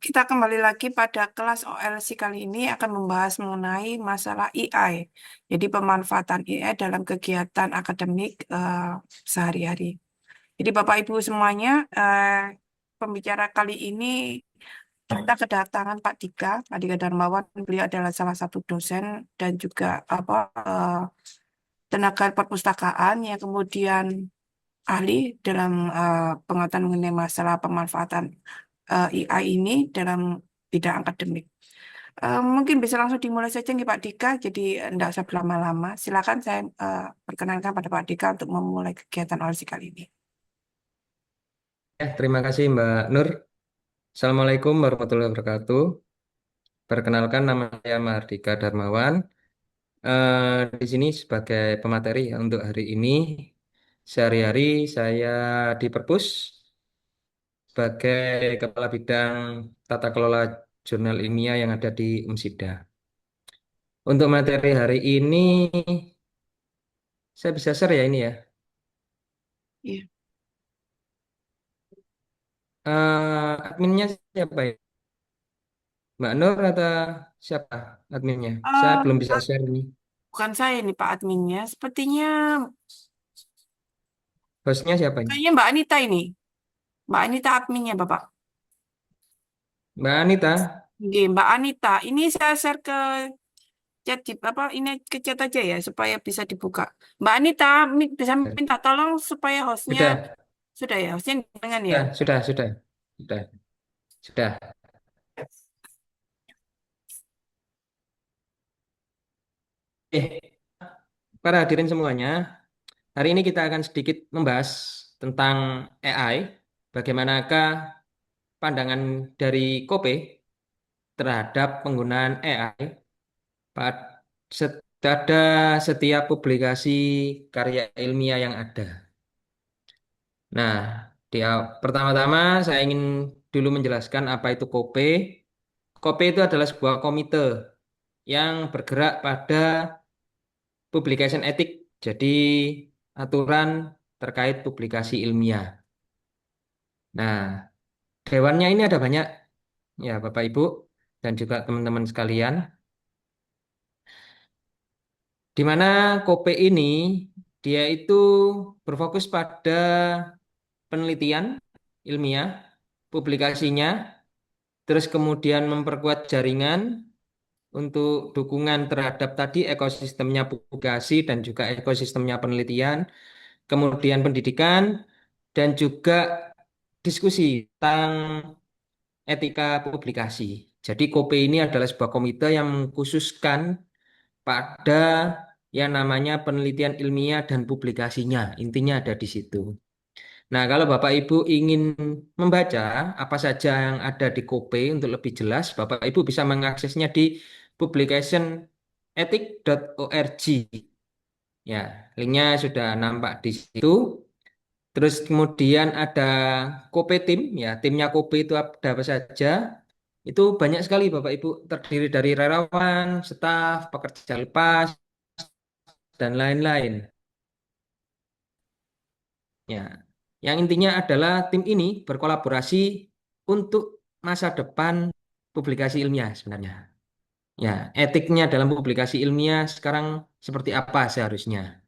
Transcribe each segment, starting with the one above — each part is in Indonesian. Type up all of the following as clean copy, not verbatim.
Kita kembali lagi pada kelas OLC kali ini akan membahas mengenai masalah AI. Jadi pemanfaatan AI dalam kegiatan akademik sehari-hari. Jadi Bapak Ibu semuanya, pembicara kali ini kita kedatangan Pak Dika Darmawan. Beliau adalah salah satu dosen dan juga tenaga perpustakaan yang kemudian ahli dalam pengetahuan mengenai masalah pemanfaatan AI ini dalam bidang akademik. Mungkin bisa langsung dimulai saja nih Pak Dika, jadi tidak usah berlama-lama. Silakan saya perkenankan pada Pak Dika untuk memulai kegiatan orasi kali ini. Ya, terima kasih Mbak Nur. Assalamualaikum warahmatullahi wabarakatuh. Perkenalkan nama saya Mardika Darmawan. Di sini sebagai pemateri ya, untuk hari ini. Sehari-hari saya di Perpus sebagai Kepala Bidang Tata Kelola Jurnal Ilmiah yang ada di UMSIDA. Untuk materi hari ini, saya bisa share ya ini ya. Iya. Adminnya siapa ya? Mbak Nur atau siapa adminnya? Saya Eh, belum bisa share ini. Bukan saya nih Pak adminnya, sepertinya Hostnya siapa ini? kayaknya Mbak Anita ini. Mbak Anita adminnya Bapak. Mbak Anita. Oke, Mbak Anita, ini saya share ke chat apa ini ke chat aja ya supaya bisa dibuka. Mbak Anita bisa minta tolong supaya hostnya Sudah, sudah ya, hostnya dengan ya. sudah, sudah. Para hadirin semuanya, hari ini kita akan sedikit membahas tentang AI. Bagaimanakah pandangan dari Kope terhadap penggunaan AI pada setiap publikasi karya ilmiah yang ada. Nah, pertama-tama saya ingin dulu menjelaskan apa itu Kope. Kope itu adalah sebuah komite yang bergerak pada publication etik, jadi aturan terkait publikasi ilmiah. Nah, dewannya ini ada banyak ya Bapak Ibu dan juga teman-teman sekalian, di mana KOPE ini dia itu berfokus pada penelitian ilmiah, publikasinya, terus kemudian memperkuat jaringan untuk dukungan terhadap tadi ekosistemnya publikasi dan juga ekosistemnya penelitian, kemudian pendidikan, dan juga diskusi tentang etika publikasi. Jadi KOPE ini adalah sebuah komite yang mengkhususkan pada yang namanya penelitian ilmiah dan publikasinya. Intinya ada di situ. Nah, kalau Bapak Ibu ingin membaca apa saja yang ada di KOPE untuk lebih jelas, Bapak Ibu bisa mengaksesnya di publicationethic.org. Ya, linknya sudah nampak di situ. Terus kemudian ada Kope tim, ya timnya Kope itu ada apa saja? Itu banyak sekali Bapak Ibu, terdiri dari relawan, staf, pekerja lepas, dan lain-lain. Ya, yang intinya adalah tim ini berkolaborasi untuk masa depan publikasi ilmiah sebenarnya. Ya, etiknya dalam publikasi ilmiah sekarang seperti apa seharusnya.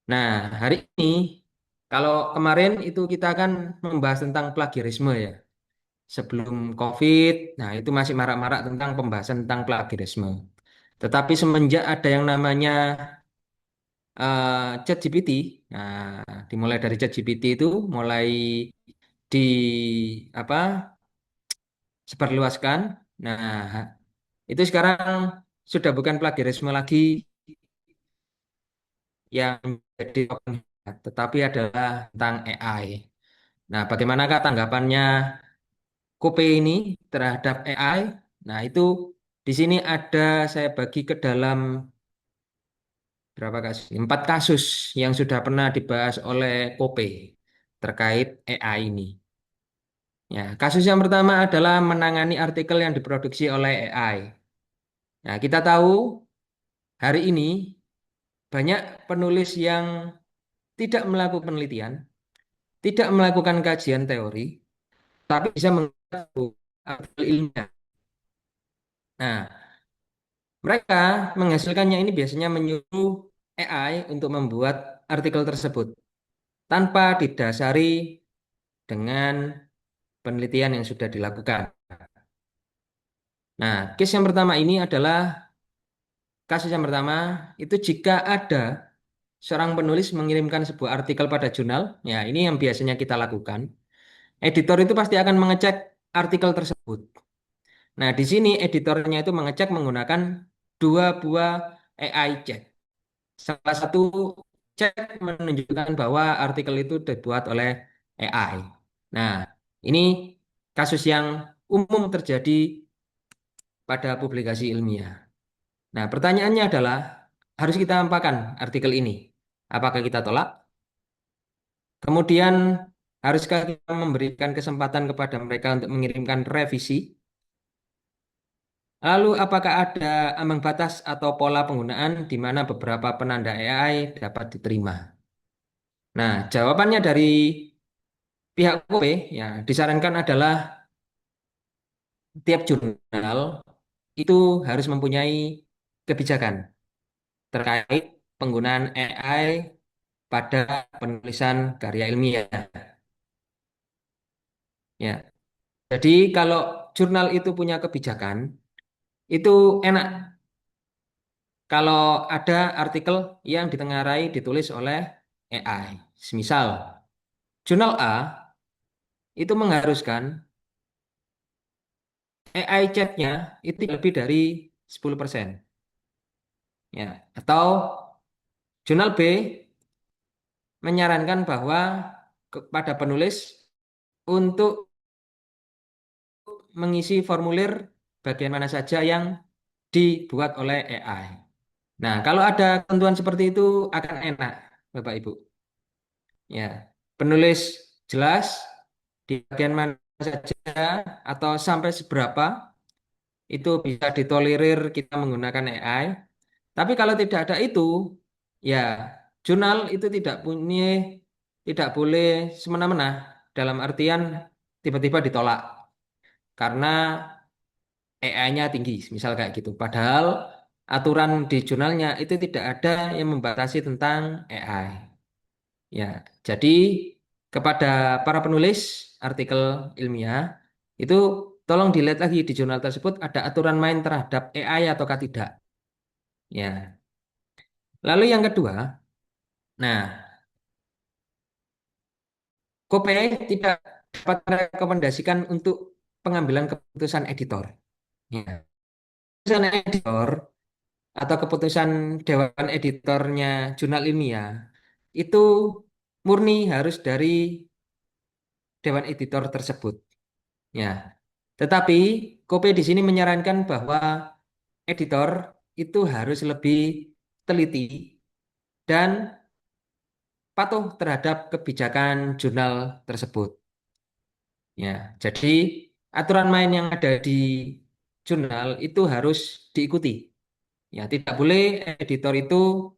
Nah, hari ini kalau kemarin itu kita akan membahas tentang plagiarisme ya. Sebelum COVID, nah itu masih marak-marak tentang pembahasan tentang plagiarisme. Tetapi semenjak ada yang namanya ChatGPT, nah dimulai dari ChatGPT itu mulai di apa sebarluaskan. Nah, itu sekarang sudah bukan plagiarisme lagi yang menjadi tetapi adalah tentang AI. Nah, bagaimanakah tanggapannya Kope ini terhadap AI? Nah, itu di sini ada saya bagi ke dalam berapa kasus? 4 kasus yang sudah pernah dibahas oleh Kope terkait AI ini. Ya, kasus yang pertama adalah menangani artikel yang diproduksi oleh AI. Nah, kita tahu hari ini banyak penulis yang tidak melakukan penelitian, tidak melakukan kajian teori, tapi bisa mengaku. artikel ilmiah. Nah, mereka menghasilkannya ini biasanya menyuruh AI untuk membuat artikel tersebut tanpa didasari dengan penelitian yang sudah dilakukan. Nah, case yang pertama ini adalah kasus yang pertama itu jika ada seorang penulis mengirimkan sebuah artikel pada jurnal, ya ini yang biasanya kita lakukan. Editor itu pasti akan mengecek artikel tersebut. Nah, di sini editornya itu mengecek menggunakan dua buah AI check. Salah satu cek menunjukkan bahwa artikel itu dibuat oleh AI. Nah, ini kasus yang umum terjadi pada publikasi ilmiah. Nah, pertanyaannya adalah, harus kita apakan artikel ini? Apakah kita tolak? Kemudian, haruskah kita memberikan kesempatan kepada mereka untuk mengirimkan revisi? Lalu, apakah ada ambang batas atau pola penggunaan di mana beberapa penanda AI dapat diterima? Nah, jawabannya dari pihak KOP ya disarankan adalah tiap jurnal itu harus mempunyai kebijakan terkait penggunaan AI pada penulisan karya ilmiah. Ya, jadi kalau jurnal itu punya kebijakan, itu enak kalau ada artikel yang ditengarai ditulis oleh AI. Misal, jurnal A itu mengharuskan AI chatnya itu lebih dari 10%. Ya, atau jurnal B menyarankan bahwa kepada penulis untuk mengisi formulir bagian mana saja yang dibuat oleh AI. Nah, kalau ada ketentuan seperti itu akan enak, Bapak Ibu. Ya, penulis jelas di bagian mana saja atau sampai seberapa itu bisa ditolerir kita menggunakan AI. Tapi kalau tidak ada itu, ya jurnal itu tidak boleh semena-mena dalam artian tiba-tiba ditolak karena AI-nya tinggi, misal kayak gitu. Padahal aturan di jurnalnya itu tidak ada yang membatasi tentang AI. Ya, jadi kepada para penulis artikel ilmiah itu tolong dilihat lagi di jurnal tersebut ada aturan main terhadap AI ataukah tidak. Ya. Lalu yang kedua, nah, KOPE tidak dapat merekomendasikan untuk pengambilan keputusan editor. Ya. Keputusan editor atau keputusan dewan editornya jurnal ilmiah itu murni harus dari dewan editor tersebut. Ya. Tetapi KOPE di sini menyarankan bahwa editor itu harus lebih teliti dan patuh terhadap kebijakan jurnal tersebut. Ya, jadi aturan main yang ada di jurnal itu harus diikuti. Ya, tidak boleh editor itu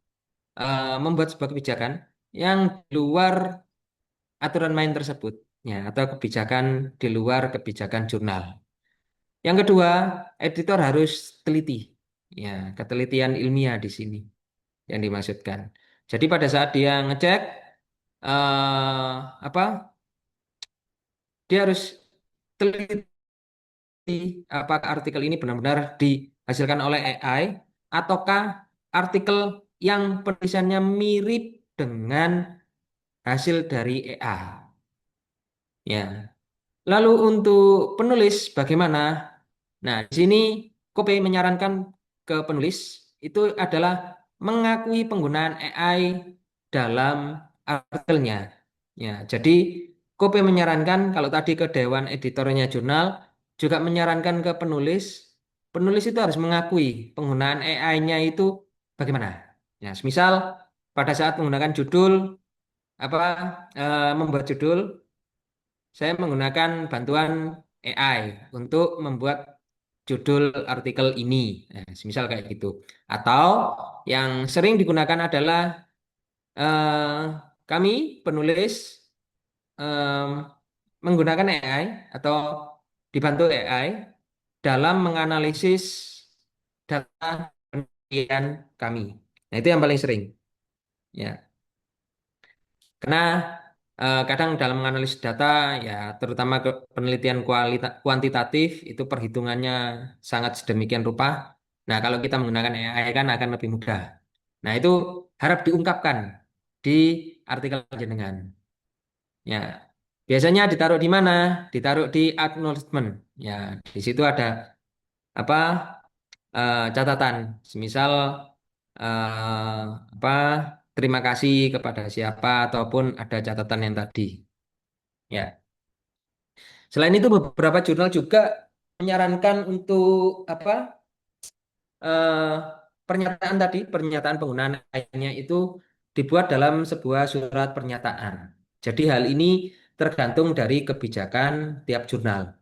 membuat sebuah kebijakan yang di luar aturan main tersebut. Ya, atau kebijakan di luar kebijakan jurnal. Yang kedua, editor harus teliti. Ya, ketelitian ilmiah di sini yang dimaksudkan. Jadi pada saat dia ngecek apa, dia harus teliti apakah artikel ini benar-benar dihasilkan oleh AI ataukah artikel yang penulisannya mirip dengan hasil dari AI. Ya. Lalu untuk penulis bagaimana? Nah, di sini Kope menyarankan ke penulis itu adalah mengakui penggunaan AI dalam artikelnya. Ya, jadi Kope menyarankan kalau tadi ke dewan editornya jurnal juga menyarankan ke penulis, penulis itu harus mengakui penggunaan AI-nya itu bagaimana. Ya, misal pada saat menggunakan judul apa membuat judul saya menggunakan bantuan AI untuk membuat judul artikel ini. Nah, misal kayak gitu. Atau yang sering digunakan adalah eh, kami penulis em, menggunakan AI atau dibantu AI dalam menganalisis data penelitian kami. Nah, itu yang paling sering. Ya, karena kadang dalam menganalisis data, ya terutama ke penelitian kuantitatif, itu perhitungannya sangat sedemikian rupa. Nah, kalau kita menggunakan AI kan akan lebih mudah. Nah, itu harap diungkapkan di artikel jenengan. Ya, biasanya ditaruh di mana? Ditaruh di acknowledgement. Ya, di situ ada apa catatan. Semisal eh, apa terima kasih kepada siapa ataupun ada catatan yang tadi. Ya. Selain itu beberapa jurnal juga menyarankan untuk eh, pernyataan tadi, pernyataan penggunaan AI-nya itu dibuat dalam sebuah surat pernyataan. Jadi hal ini tergantung dari kebijakan tiap jurnal.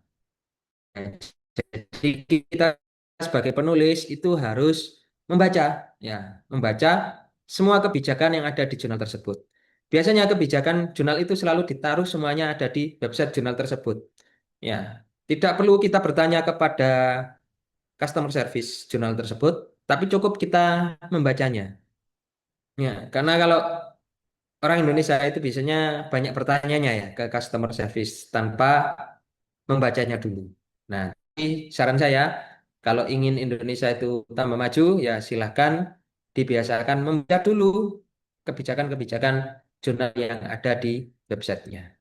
Jadi kita sebagai penulis itu harus membaca, ya, membaca semua kebijakan yang ada di jurnal tersebut. Biasanya kebijakan jurnal itu selalu ditaruh semuanya ada di website jurnal tersebut. Ya, tidak perlu kita bertanya kepada customer service jurnal tersebut, tapi cukup kita membacanya. Ya, karena kalau orang Indonesia itu biasanya banyak bertanyanya ya ke customer service tanpa membacanya dulu. Nah, jadi saran saya, kalau ingin Indonesia itu tambah maju, ya silahkan dibiasakan membaca dulu kebijakan-kebijakan jurnal yang ada di websitenya.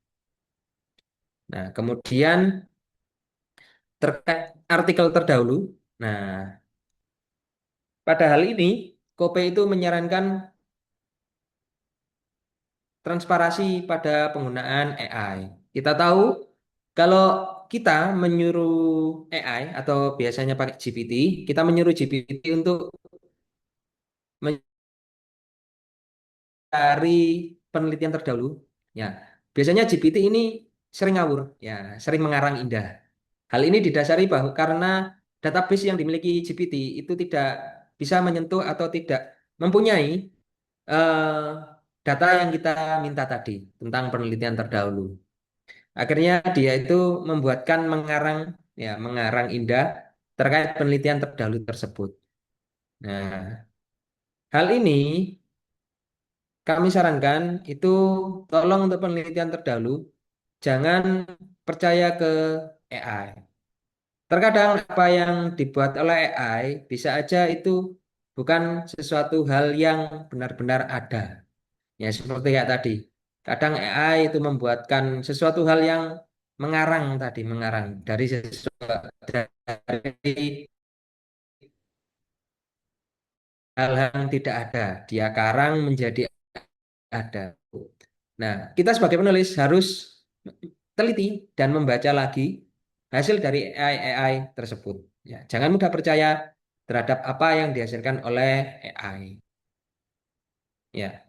Nah, kemudian terkait artikel terdahulu, nah pada hal ini, Kope itu menyarankan transparansi pada penggunaan AI. Kita tahu kalau kita menyuruh AI atau biasanya pakai GPT, kita menyuruh GPT untuk mencari penelitian terdahulu. Ya, biasanya GPT ini sering ngawur, ya, sering mengarang indah. Hal ini didasari bahwa karena database yang dimiliki GPT itu tidak bisa menyentuh atau tidak mempunyai eh, data yang kita minta tadi tentang penelitian terdahulu. Akhirnya dia itu membuatkan mengarang indah terkait penelitian terdahulu tersebut. Nah, hal ini kami sarankan itu tolong untuk penelitian terdahulu jangan percaya ke AI. Terkadang apa yang dibuat oleh AI bisa aja itu bukan sesuatu hal yang benar-benar ada. Ya, seperti kayak tadi. Kadang AI itu membuatkan sesuatu hal yang mengarang dari sesuatu dari hal-hal yang tidak ada. Dia karang menjadi ada. Nah, kita sebagai penulis harus teliti dan membaca lagi hasil dari AI tersebut. Ya, jangan mudah percaya terhadap apa yang dihasilkan oleh AI. Ya.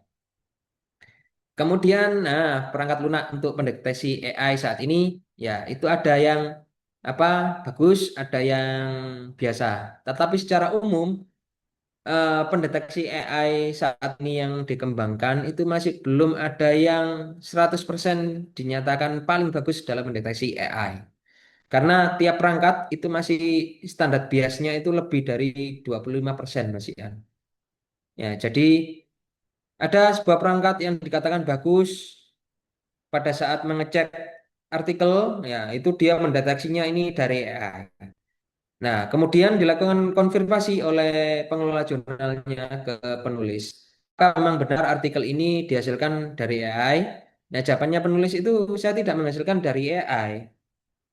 Kemudian, nah, perangkat lunak untuk pendeteksi AI saat ini, ya itu ada yang apa bagus, ada yang biasa. Tetapi secara umum, pendeteksi AI saat ini yang dikembangkan itu masih belum ada yang 100% dinyatakan paling bagus dalam mendeteksi AI. Karena tiap perangkat itu masih standar biasnya itu lebih dari 25% masih ya. Ya, jadi ada sebuah perangkat yang dikatakan bagus pada saat mengecek artikel, ya itu dia mendeteksinya ini dari AI. Nah, kemudian dilakukan konfirmasi oleh pengelola jurnalnya ke penulis. Apakah memang benar artikel ini dihasilkan dari AI? Nah, jawabannya penulis itu saya tidak menghasilkan dari AI.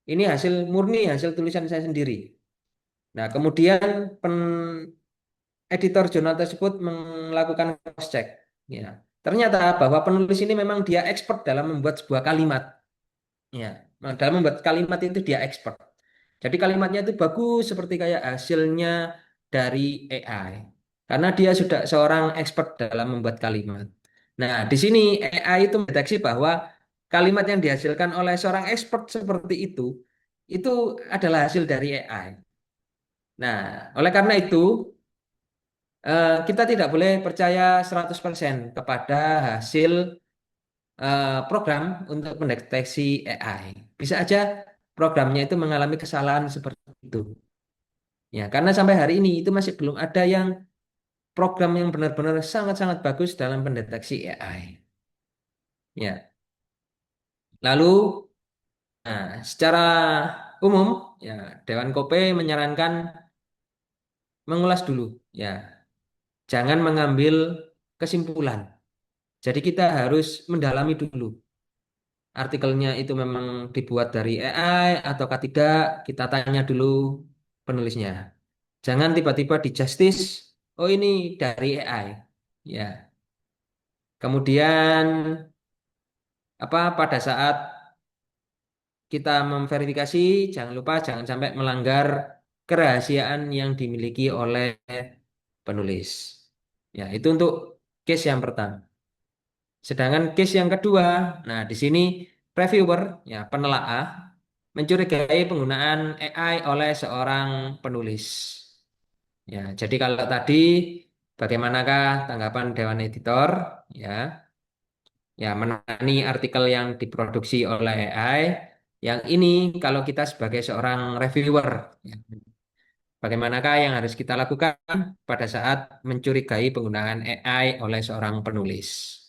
Ini hasil murni, hasil tulisan saya sendiri. Nah, kemudian editor jurnal tersebut melakukan cross check. Ya. Ternyata bahwa penulis ini memang dia expert dalam membuat sebuah kalimat. Ya, dalam membuat kalimat itu dia expert. Jadi kalimatnya itu bagus seperti kayak hasilnya dari AI. Karena dia sudah seorang expert dalam membuat kalimat. Nah, di sini AI itu mendeteksi bahwa kalimat yang dihasilkan oleh seorang expert seperti itu adalah hasil dari AI. Nah, oleh karena itu, kita tidak boleh percaya 100% kepada hasil program untuk mendeteksi AI. Bisa aja programnya itu mengalami kesalahan seperti itu. Ya, karena sampai hari ini itu masih belum ada yang program yang benar-benar sangat-sangat bagus dalam pendeteksi AI. Ya, lalu secara umum ya Dewan Kope menyarankan mengulas dulu ya, jangan mengambil kesimpulan. Jadi kita harus mendalami dulu artikelnya itu memang dibuat dari AI ataukah tidak, kita tanya dulu penulisnya. Jangan tiba-tiba di justice, oh ini dari AI. Ya. Kemudian pada saat kita memverifikasi, jangan lupa jangan sampai melanggar kerahasiaan yang dimiliki oleh penulis. Ya, itu untuk case yang pertama. Sedangkan case yang kedua, nah di sini reviewer, ya penelaah, mencurigai penggunaan AI oleh seorang penulis. Ya, jadi kalau tadi bagaimanakah tanggapan Dewan Editor? Ya, ya menangani artikel yang diproduksi oleh AI. Yang ini kalau kita sebagai seorang reviewer, ya, bagaimanakah yang harus kita lakukan pada saat mencurigai penggunaan AI oleh seorang penulis?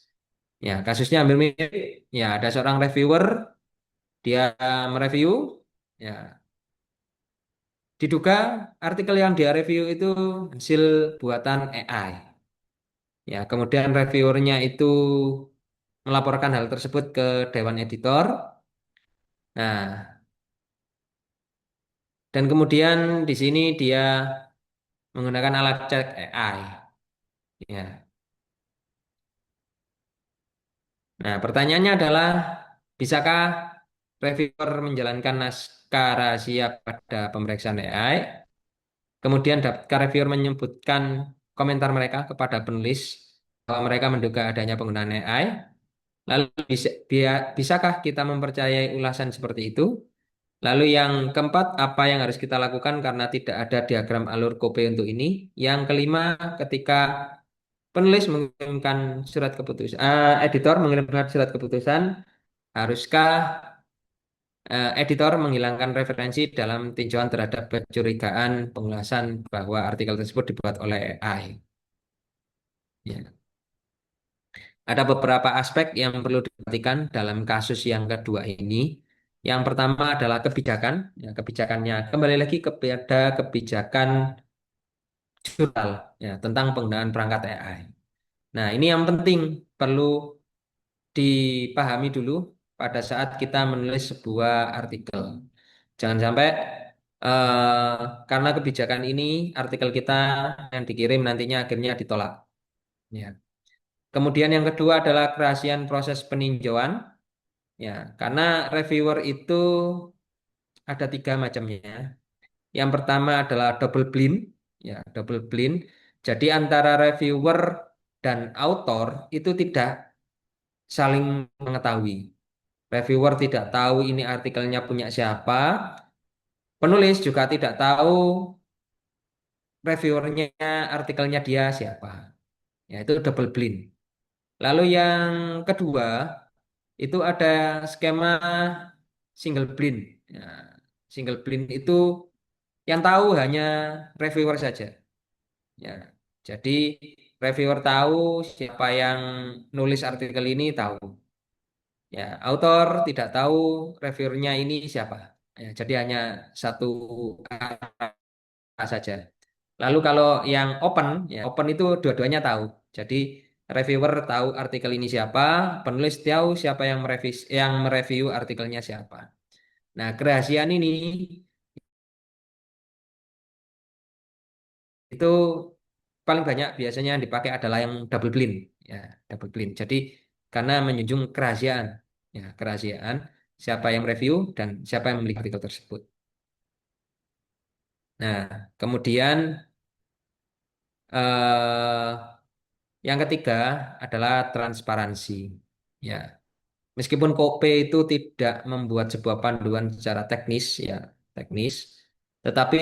Ya, kasusnya hampir mirip. Ya, ada seorang reviewer, dia mereview, ya, diduga artikel yang dia review itu hasil buatan AI. Ya, kemudian reviewernya itu melaporkan hal tersebut ke Dewan Editor. Nah, dan kemudian di sini dia menggunakan alat cek AI. Ya. Nah, pertanyaannya adalah, bisakah reviewer menjalankan naskah rahasia pada pemeriksaan AI? Kemudian dapatkah reviewer menyebutkan komentar mereka kepada penulis bahwa mereka menduga adanya penggunaan AI? Lalu bisakah kita mempercayai ulasan seperti itu? Lalu yang keempat, apa yang harus kita lakukan karena tidak ada diagram alur Kope untuk ini? Yang kelima, ketika penulis mengirimkan surat keputusan, editor mengirimkan surat keputusan, haruskah editor menghilangkan referensi dalam tinjauan terhadap kecurigaan pengulasan bahwa artikel tersebut dibuat oleh AI? Ya. Ada beberapa aspek yang perlu diperhatikan dalam kasus yang kedua ini. Yang pertama adalah kebijakan. Ya, kebijakannya kembali lagi kepada kebijakan jurnal ya, tentang penggunaan perangkat AI. Nah, ini yang penting perlu dipahami dulu pada saat kita menulis sebuah artikel. Jangan sampai karena kebijakan ini artikel kita yang dikirim nantinya akhirnya ditolak. Ya. Kemudian yang kedua adalah kerahasiaan proses peninjauan. Ya, karena reviewer itu ada tiga macamnya. Yang pertama adalah double blind. Ya, double blind. Jadi antara reviewer dan author itu tidak saling mengetahui. Reviewer tidak tahu ini artikelnya punya siapa. Penulis juga tidak tahu reviewernya artikelnya dia siapa. Ya, itu double blind. Lalu yang kedua itu ada skema single blind. Ya, single blind itu yang tahu hanya reviewer saja. Ya, jadi reviewer tahu siapa yang nulis artikel ini tahu. Ya, autor tidak tahu reviewernya ini siapa. Ya, jadi hanya satu saja. Lalu kalau yang open, ya open itu dua-duanya tahu. Jadi reviewer tahu artikel ini siapa, penulis tahu siapa yang mereview artikelnya siapa. Nah, kerahasiaan ini itu paling banyak biasanya yang dipakai adalah yang double blind, ya double blind. Jadi karena menjunjung kerahasiaan, ya kerahasiaan siapa yang review dan siapa yang memiliki artikel tersebut. Nah, kemudian eh, yang ketiga adalah transparansi. Ya, meskipun KOPE itu tidak membuat sebuah panduan secara teknis, ya teknis, tetapi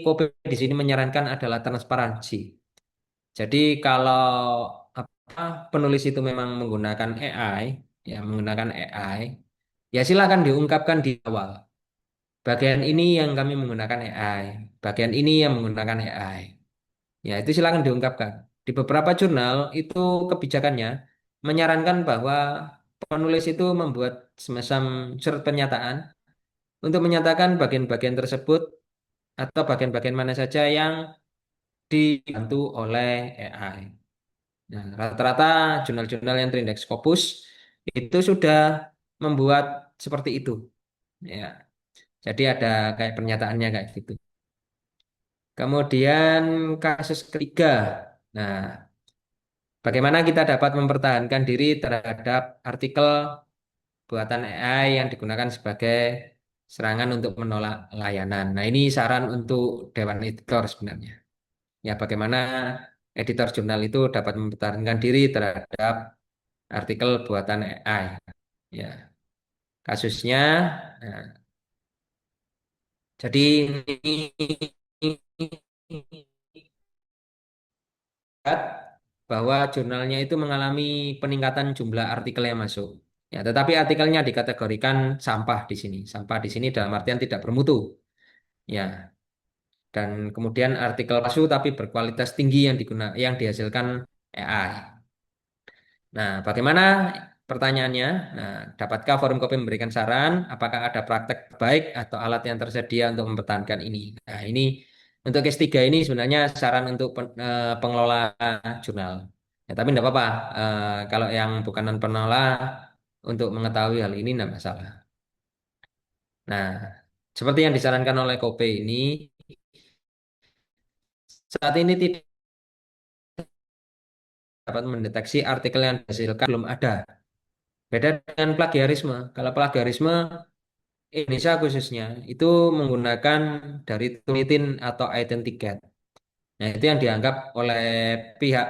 KOPE di sini menyarankan adalah transparansi. Jadi kalau penulis itu memang menggunakan AI, ya menggunakan AI, ya silakan diungkapkan di awal. bagian ini yang kami menggunakan AI, bagian ini yang menggunakan AI. Ya, itu silakan diungkapkan. Di beberapa jurnal itu kebijakannya menyarankan bahwa penulis itu membuat semacam surat pernyataan untuk menyatakan bagian-bagian tersebut atau bagian-bagian mana saja yang dibantu oleh AI. Nah, rata-rata jurnal-jurnal yang terindeks Scopus itu sudah membuat seperti itu. Ya, jadi ada kayak pernyataannya kayak gitu. Kemudian kasus ketiga. Nah, bagaimana kita dapat mempertahankan diri terhadap artikel buatan AI yang digunakan sebagai serangan untuk menolak layanan. Nah, ini saran untuk Dewan Editor sebenarnya. Ya, bagaimana editor jurnal itu dapat mempertahankan diri terhadap artikel buatan AI. Ya, kasusnya, nah, jadi ini lihat bahwa jurnalnya itu mengalami peningkatan jumlah artikel yang masuk. Ya, tetapi artikelnya dikategorikan sampah di sini. Sampah di sini dalam artian tidak bermutu. Ya, dan kemudian artikel palsu tapi berkualitas tinggi yang dihasilkan AI. Nah, bagaimana pertanyaannya? Nah, dapatkah Forum Kopi memberikan saran apakah ada praktek baik atau alat yang tersedia untuk mempertahankan ini? Nah, ini untuk case 3 ini sebenarnya saran untuk pengelola jurnal. Ya, tapi tidak apa-apa. Kalau yang bukan non pengelola untuk mengetahui hal ini tidak masalah. Nah, seperti yang disarankan oleh Kope ini, saat ini tidak dapat mendeteksi artikel yang dihasilkan belum ada. Beda dengan plagiarisme. Kalau plagiarisme Indonesia khususnya itu menggunakan dari Turnitin atau Identicat. Nah, itu yang dianggap oleh pihak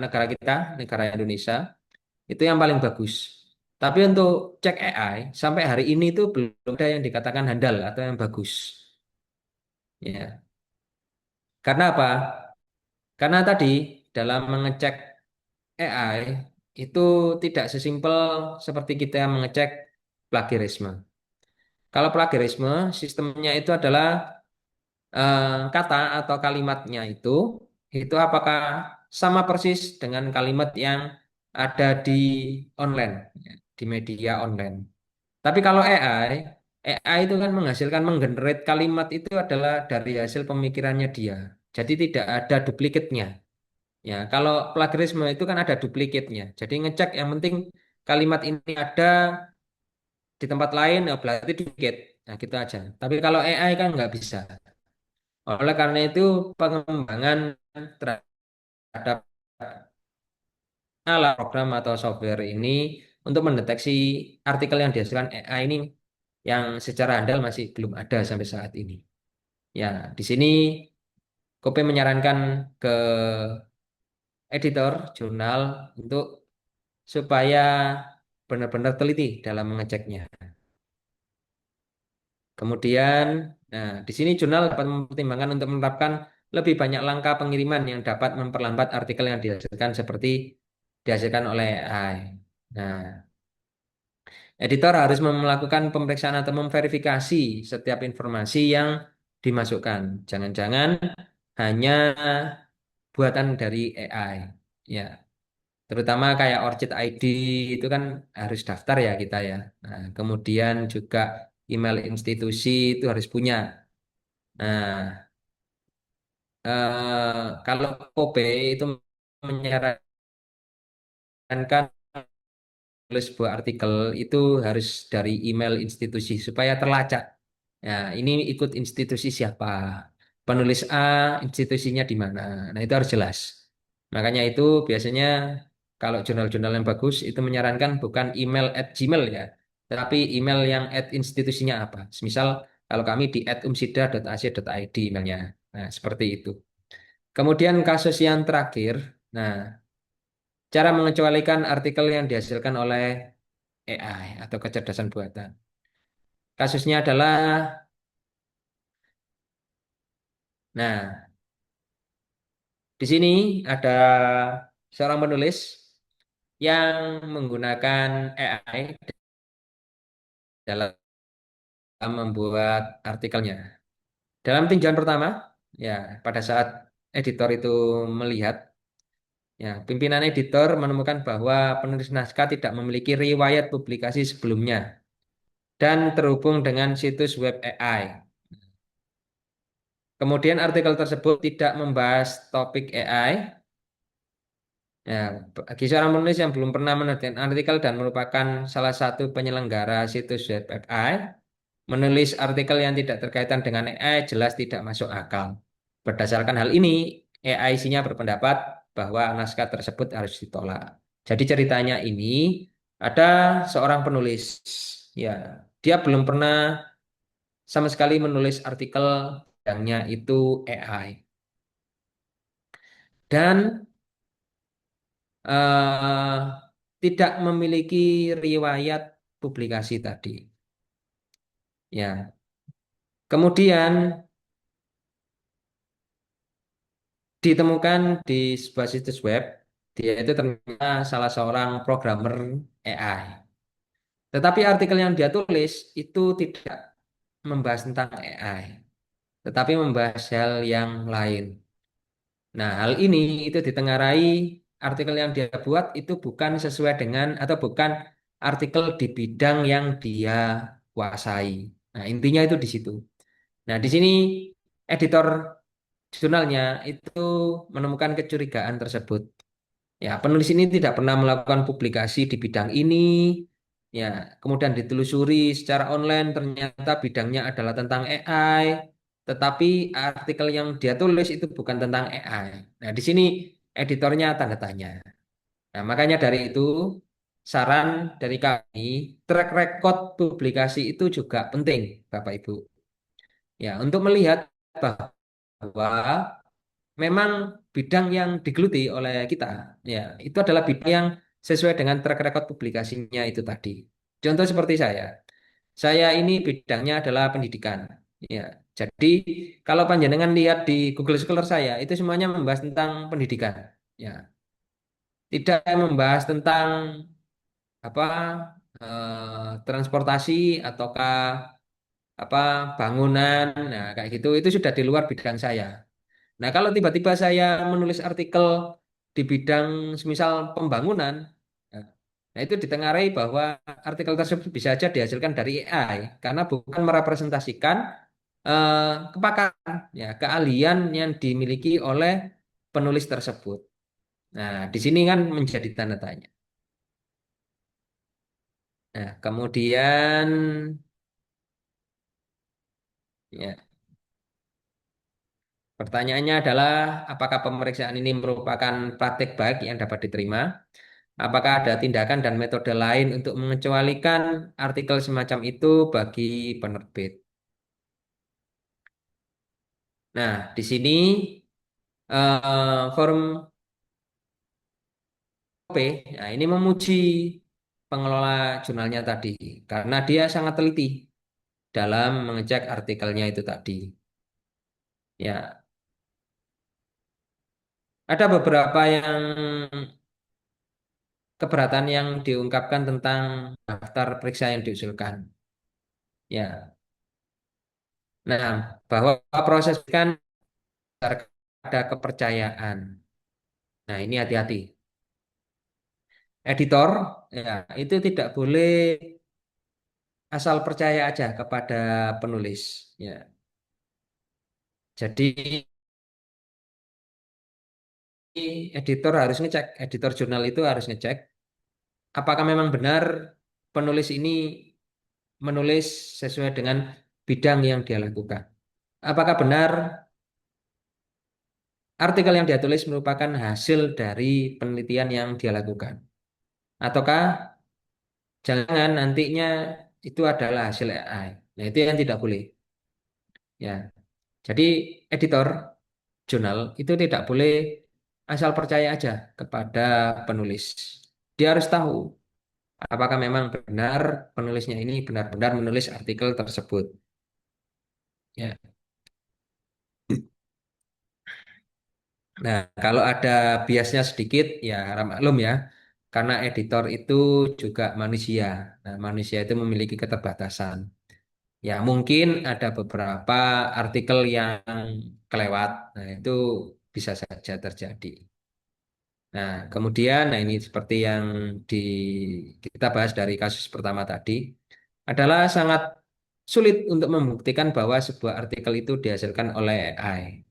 negara kita, negara Indonesia, itu yang paling bagus. Tapi untuk cek AI, sampai hari ini itu belum ada yang dikatakan handal atau yang bagus. Ya. Karena apa? Karena tadi dalam mengecek AI itu tidak sesimpel seperti kita mengecek plagiarisme. Kalau plagiarisme, sistemnya itu adalah kata atau kalimatnya itu apakah sama persis dengan kalimat yang ada di online, ya, di media online. Tapi kalau AI itu kan menghasilkan menggenerate kalimat itu adalah dari hasil pemikirannya dia. Jadi tidak ada duplikatnya. Ya, kalau plagiarisme itu kan ada duplikatnya. Jadi ngecek yang penting kalimat ini ada di tempat lain, ya berarti duplikat. Nah, gitu aja. Tapi kalau AI kan nggak bisa. Oleh karena itu, pengembangan terhadap alat program atau software ini untuk mendeteksi artikel yang dihasilkan AI ini yang secara handal masih belum ada sampai saat ini. Ya, di sini Kope menyarankan ke editor jurnal untuk supaya benar-benar teliti dalam mengeceknya. Kemudian, nah di sini jurnal dapat mempertimbangkan untuk menerapkan lebih banyak langkah pengiriman yang dapat memperlambat artikel yang dihasilkan seperti dihasilkan oleh AI. Nah, editor harus melakukan pemeriksaan atau memverifikasi setiap informasi yang dimasukkan. Jangan-jangan hanya buatan dari AI. Ya, terutama kayak Orchid ID itu kan harus daftar ya kita ya. Nah, kemudian juga email institusi itu harus punya. Nah, kalau Kobe itu menyarankan tulis sebuah artikel itu harus dari email institusi supaya terlacak. Ya, ini ikut institusi siapa? Penulis A, institusinya di mana? Nah, itu harus jelas. Makanya itu biasanya kalau jurnal-jurnal yang bagus itu menyarankan bukan email at Gmail ya, tetapi email yang at institusinya apa. Misal kalau kami di @umsida.ac.id emailnya. Nah, seperti itu. Kemudian kasus yang terakhir, nah, cara mengecualikan artikel yang dihasilkan oleh AI atau kecerdasan buatan. Kasusnya adalah, nah, di sini ada seorang penulis yang menggunakan AI dalam membuat artikelnya. Dalam tinjauan pertama, ya pada saat editor itu melihat, ya pimpinan editor menemukan bahwa penulis naskah tidak memiliki riwayat publikasi sebelumnya dan terhubung dengan situs web AI. Kemudian artikel tersebut tidak membahas topik AI. Ya, bagi seorang penulis yang belum pernah menerbitkan artikel dan merupakan salah satu penyelenggara situs web AI, menulis artikel yang tidak terkaitan dengan AI jelas tidak masuk akal. Berdasarkan hal ini, AIC-nya berpendapat bahwa naskah tersebut harus ditolak. Jadi ceritanya ini ada seorang penulis, ya dia belum pernah sama sekali menulis artikel yang itu AI. Dan eh, tidak memiliki riwayat publikasi tadi. Ya, kemudian ditemukan di sebuah situs web, dia itu ternyata salah seorang programmer AI. Tetapi artikel yang dia tulis itu tidak membahas tentang AI, tetapi membahas hal yang lain. Nah, hal ini itu ditengarai artikel yang dia buat itu bukan sesuai dengan atau bukan artikel di bidang yang dia kuasai. Nah, intinya itu di situ. Nah, di sini editor jurnalnya itu menemukan kecurigaan tersebut. Ya, penulis ini tidak pernah melakukan publikasi di bidang ini. Ya, kemudian ditelusuri secara online ternyata bidangnya adalah tentang AI, tetapi artikel yang dia tulis itu bukan tentang AI. Nah, di sini editornya tanda tanya. Nah, makanya dari itu saran dari kami, track record publikasi itu juga penting, Bapak Ibu. Ya, untuk melihat bahwa memang bidang yang digeluti oleh kita, ya, itu adalah bidang yang sesuai dengan track record publikasinya itu tadi. Contoh seperti saya. Saya ini bidangnya adalah pendidikan. Ya, jadi kalau panjenengan lihat di Google Scholar saya, itu semuanya membahas tentang pendidikan. Ya, tidak membahas tentang apa transportasi ataukah apa bangunan. Nah, kayak gitu itu sudah di luar bidang saya. Nah, kalau tiba-tiba saya menulis artikel di bidang semisal pembangunan, nah nah itu ditengarai bahwa artikel tersebut bisa saja dihasilkan dari AI karena bukan merepresentasikan eh, kepakaran, ya, keahlian yang dimiliki oleh penulis tersebut. Nah, di sini kan menjadi tanda tanya. Nah, kemudian ya, pertanyaannya adalah apakah pemeriksaan ini merupakan praktik baik yang dapat diterima? Apakah ada tindakan dan metode lain untuk mengecualikan artikel semacam itu bagi penerbit? Nah, di sini forum OP, nah ini memuji pengelola jurnalnya tadi karena dia sangat teliti dalam mengecek artikelnya itu tadi. Ya, ada beberapa yang keberatan yang diungkapkan tentang daftar periksa yang diusulkan. Ya, nah bahwa proses kan ada kepercayaan. Nah, ini hati-hati. Editor, ya, itu tidak boleh asal percaya aja kepada penulis. Ya, jadi editor harus ngecek, editor jurnal itu harus ngecek apakah memang benar penulis ini menulis sesuai dengan bidang yang dia lakukan. Apakah benar artikel yang dia tulis merupakan hasil dari penelitian yang dia lakukan? Ataukah jangan nantinya itu adalah hasil AI? Nah, itu yang tidak boleh. Ya, jadi editor jurnal itu tidak boleh asal percaya aja kepada penulis. Dia harus tahu apakah memang benar penulisnya ini benar-benar menulis artikel tersebut. Ya. Nah, kalau ada biasnya sedikit, ya harap maklum ya, karena editor itu juga manusia. Nah, manusia itu memiliki keterbatasan. Ya, mungkin ada beberapa artikel yang kelewat. Nah, itu bisa saja terjadi. Nah, kemudian, nah ini seperti yang di, kita bahas dari kasus pertama tadi, adalah sangat sulit untuk membuktikan bahwa sebuah artikel itu dihasilkan oleh AI.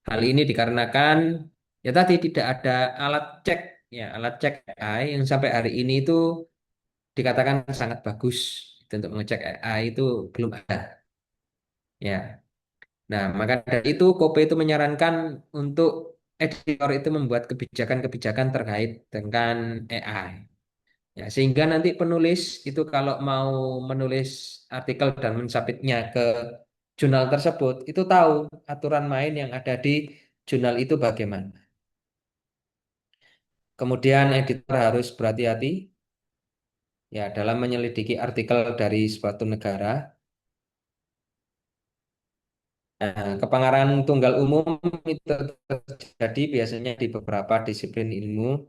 Hal ini dikarenakan, ya tadi tidak ada alat cek, ya alat cek AI yang sampai hari ini itu dikatakan sangat bagus. Itu untuk mengecek AI itu belum ada. Ya, nah maka dari itu Kope itu menyarankan untuk editor itu membuat kebijakan-kebijakan terkait dengan AI. Ya, sehingga nanti penulis itu kalau mau menulis artikel dan mensubmitnya ke jurnal tersebut, itu tahu aturan main yang ada di jurnal itu bagaimana. Kemudian editor harus berhati-hati ya dalam menyelidiki artikel dari suatu negara. Nah, kepengarang tunggal umum itu terjadi biasanya di beberapa disiplin ilmu.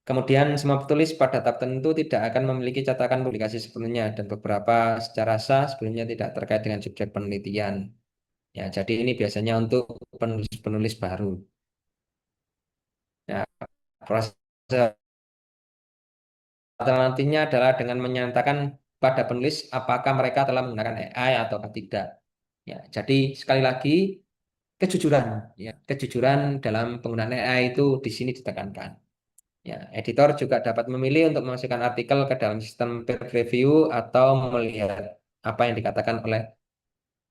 Kemudian semua penulis pada tahap tertentu tidak akan memiliki catatan publikasi sebelumnya dan beberapa secara sah sebelumnya tidak terkait dengan subjek penelitian. Ya, jadi ini biasanya untuk penulis-penulis baru. Ya, proses alternatifnya adalah dengan menyatakan pada penulis apakah mereka telah menggunakan AI atau tidak. Ya, jadi sekali lagi kejujuran, ya, kejujuran dalam penggunaan AI itu di sini ditekankan. Ya, editor juga dapat memilih untuk memasukkan artikel ke dalam sistem peer review atau melihat apa yang dikatakan oleh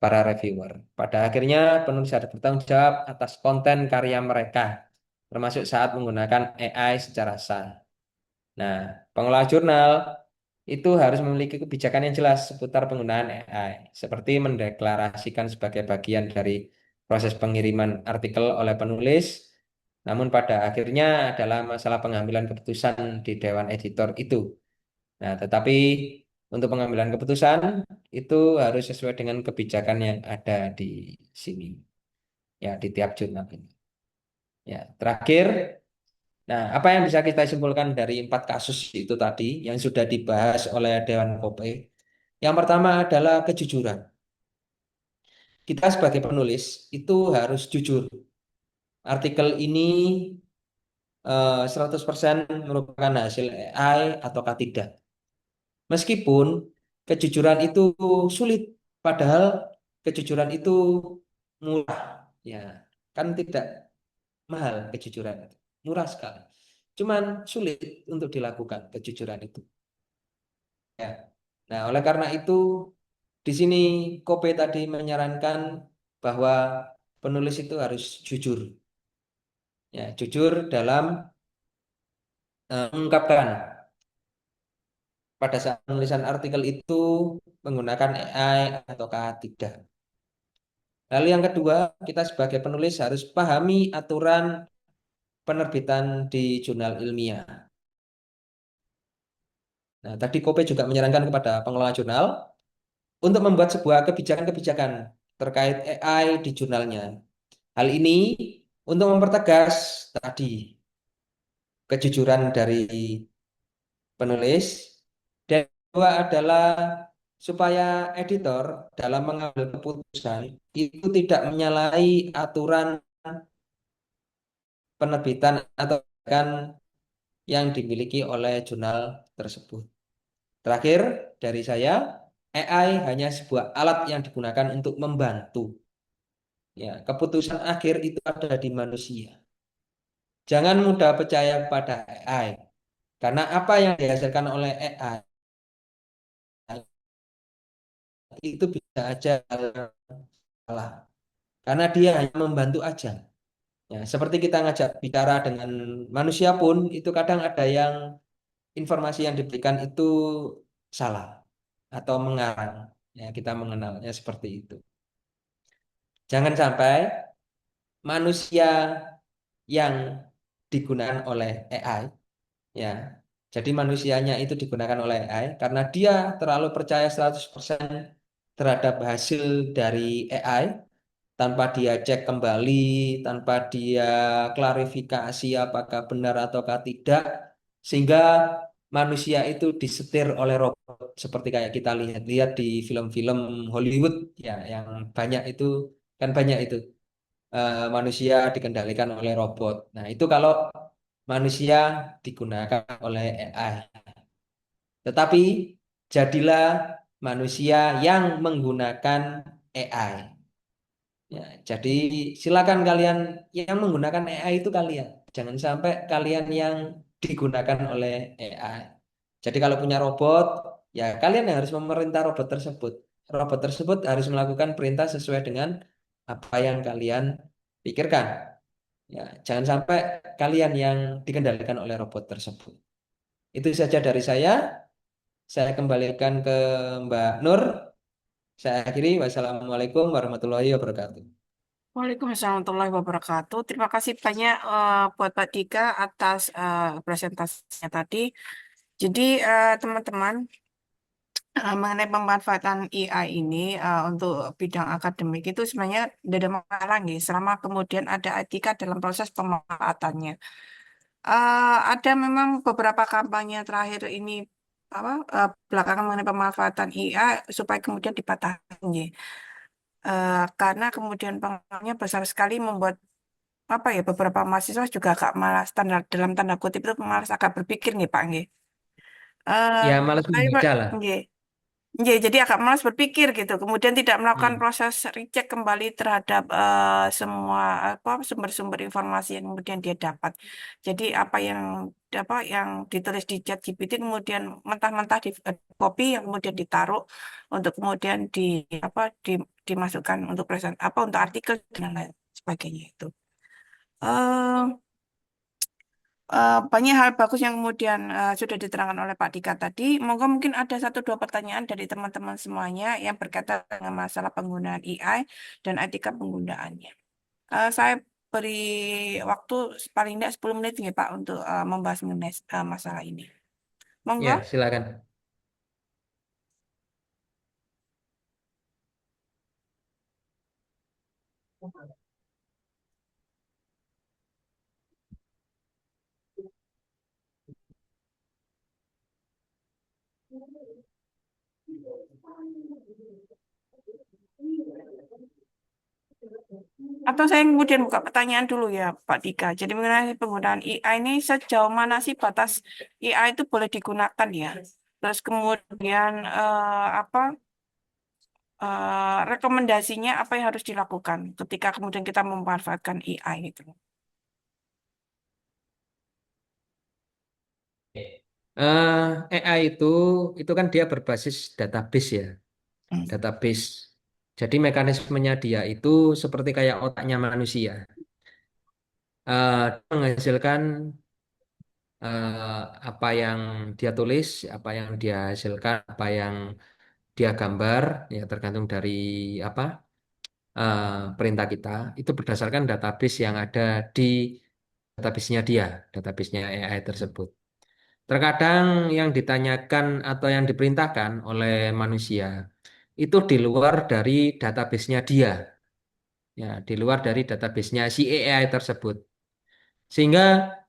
para reviewer. Pada akhirnya, penulis harus bertanggung jawab atas konten karya mereka, termasuk saat menggunakan AI secara sah. Nah, pengelola jurnal itu harus memiliki kebijakan yang jelas seputar penggunaan AI, seperti mendeklarasikan sebagai bagian dari proses pengiriman artikel oleh penulis, namun pada akhirnya adalah masalah pengambilan keputusan di dewan editor itu. Nah, tetapi untuk pengambilan keputusan itu harus sesuai dengan kebijakan yang ada di sini, ya di tiap jurnal ini. Ya, terakhir, nah apa yang bisa kita simpulkan dari 4 kasus itu tadi yang sudah dibahas oleh Dewan Kope? Yang pertama adalah kejujuran. Kita sebagai penulis itu harus jujur. Artikel ini 100% merupakan hasil AI ataukah tidak. Meskipun kejujuran itu sulit, padahal kejujuran itu murah. Ya, kan tidak mahal kejujuran itu. Murah sekali. Cuman sulit untuk dilakukan kejujuran itu. Ya. Nah, oleh karena itu di sini Kope tadi menyarankan bahwa penulis itu harus jujur. Ya, jujur dalam mengungkapkan pada saat penulisan artikel itu menggunakan AI ataukah tidak. Lalu yang kedua, kita sebagai penulis harus pahami aturan penerbitan di jurnal ilmiah. Nah, tadi Kope juga menyarankan kepada pengelola jurnal untuk membuat sebuah kebijakan-kebijakan terkait AI di jurnalnya. Hal ini untuk mempertegas tadi kejujuran dari penulis dan kedua adalah supaya editor dalam mengambil keputusan itu tidak menyalahi aturan penerbitan atau kan yang dimiliki oleh jurnal tersebut. Terakhir dari saya, AI hanya sebuah alat yang digunakan untuk membantu. Ya, keputusan akhir itu ada di manusia. Jangan mudah percaya pada AI, karena apa yang dihasilkan oleh AI itu bisa aja salah, karena dia hanya membantu aja. Ya, seperti kita ngajak bicara dengan manusia pun, itu kadang ada yang informasi yang diberikan itu salah atau mengarang. Ya, kita mengenalnya seperti itu. Jangan sampai manusia yang digunakan oleh AI, ya. Jadi manusianya itu digunakan oleh AI karena dia terlalu percaya 100% terhadap hasil dari AI tanpa dia cek kembali, tanpa dia klarifikasi apakah benar ataukah tidak, sehingga manusia itu disetir oleh robot seperti kayak kita lihat-lihat di film-film Hollywood ya, yang banyak itu kan banyak itu manusia dikendalikan oleh robot. Nah, itu kalau manusia digunakan oleh AI. Tetapi jadilah manusia yang menggunakan AI. Ya, jadi silakan kalian yang menggunakan AI itu kalian. Jangan sampai kalian yang digunakan oleh AI. Jadi kalau punya robot, ya kalian yang harus memerintah robot tersebut. Robot tersebut harus melakukan perintah sesuai dengan apa yang kalian pikirkan. Ya, jangan sampai kalian yang dikendalikan oleh robot tersebut. Itu saja dari saya. Saya kembalikan ke Mbak Nur. Saya akhiri. Wassalamualaikum warahmatullahi wabarakatuh. Waalaikumsalam warahmatullahi wabarakatuh. Terima kasih banyak buat Pak Dika atas presentasinya tadi. Jadi teman-teman, mengenai pemanfaatan AI ini untuk bidang akademik itu sebenarnya tidak ada masalah nih, selama kemudian ada etika dalam proses pemanfaatannya. Ada memang beberapa kampanye terakhir ini apa belakangan mengenai pemanfaatan IA supaya kemudian dibatasi, nggih. Karena kemudian pengaruhnya besar sekali membuat apa ya beberapa mahasiswa juga agak malas tanda dalam tanda kutip itu malas agak berpikir nih Pak nggih. Eh, Ya malas tapi Pak membaca lah. nggih. Ya, jadi agak malas berpikir gitu. Kemudian tidak melakukan Hmm. proses recheck kembali terhadap semua apa sumber-sumber informasi yang kemudian dia dapat. Jadi apa yang ditulis di ChatGPT kemudian mentah-mentah di copy yang kemudian ditaruh untuk kemudian dimasukkan untuk untuk artikel dan lain sebagainya itu. Eh, banyak hal bagus yang kemudian sudah diterangkan oleh Pak Dika tadi. Monggo mungkin ada satu dua pertanyaan dari teman-teman semuanya yang berkaitan dengan masalah penggunaan AI dan etika penggunaannya. Saya beri waktu paling tidak 10 menit nih Pak untuk membahas mengenai masalah ini. Monggo. Ya, silakan. Atau saya kemudian buka pertanyaan dulu ya Pak Dika. Jadi mengenai penggunaan AI ini sejauh mana sih batas AI itu boleh digunakan ya? Terus kemudian rekomendasinya apa yang harus dilakukan ketika kemudian kita memanfaatkan AI itu. AI itu kan dia berbasis database ya, Hmm. database. Jadi mekanismenya dia itu seperti kayak otaknya manusia. Menghasilkan apa yang dia tulis, apa yang dia hasilkan, apa yang dia gambar, ya tergantung dari apa eh, perintah kita. Itu berdasarkan database yang ada di database-nya dia, database-nya AI tersebut. Terkadang yang ditanyakan atau yang diperintahkan oleh manusia itu di luar dari database-nya dia, ya, di luar dari database-nya si AI tersebut. Sehingga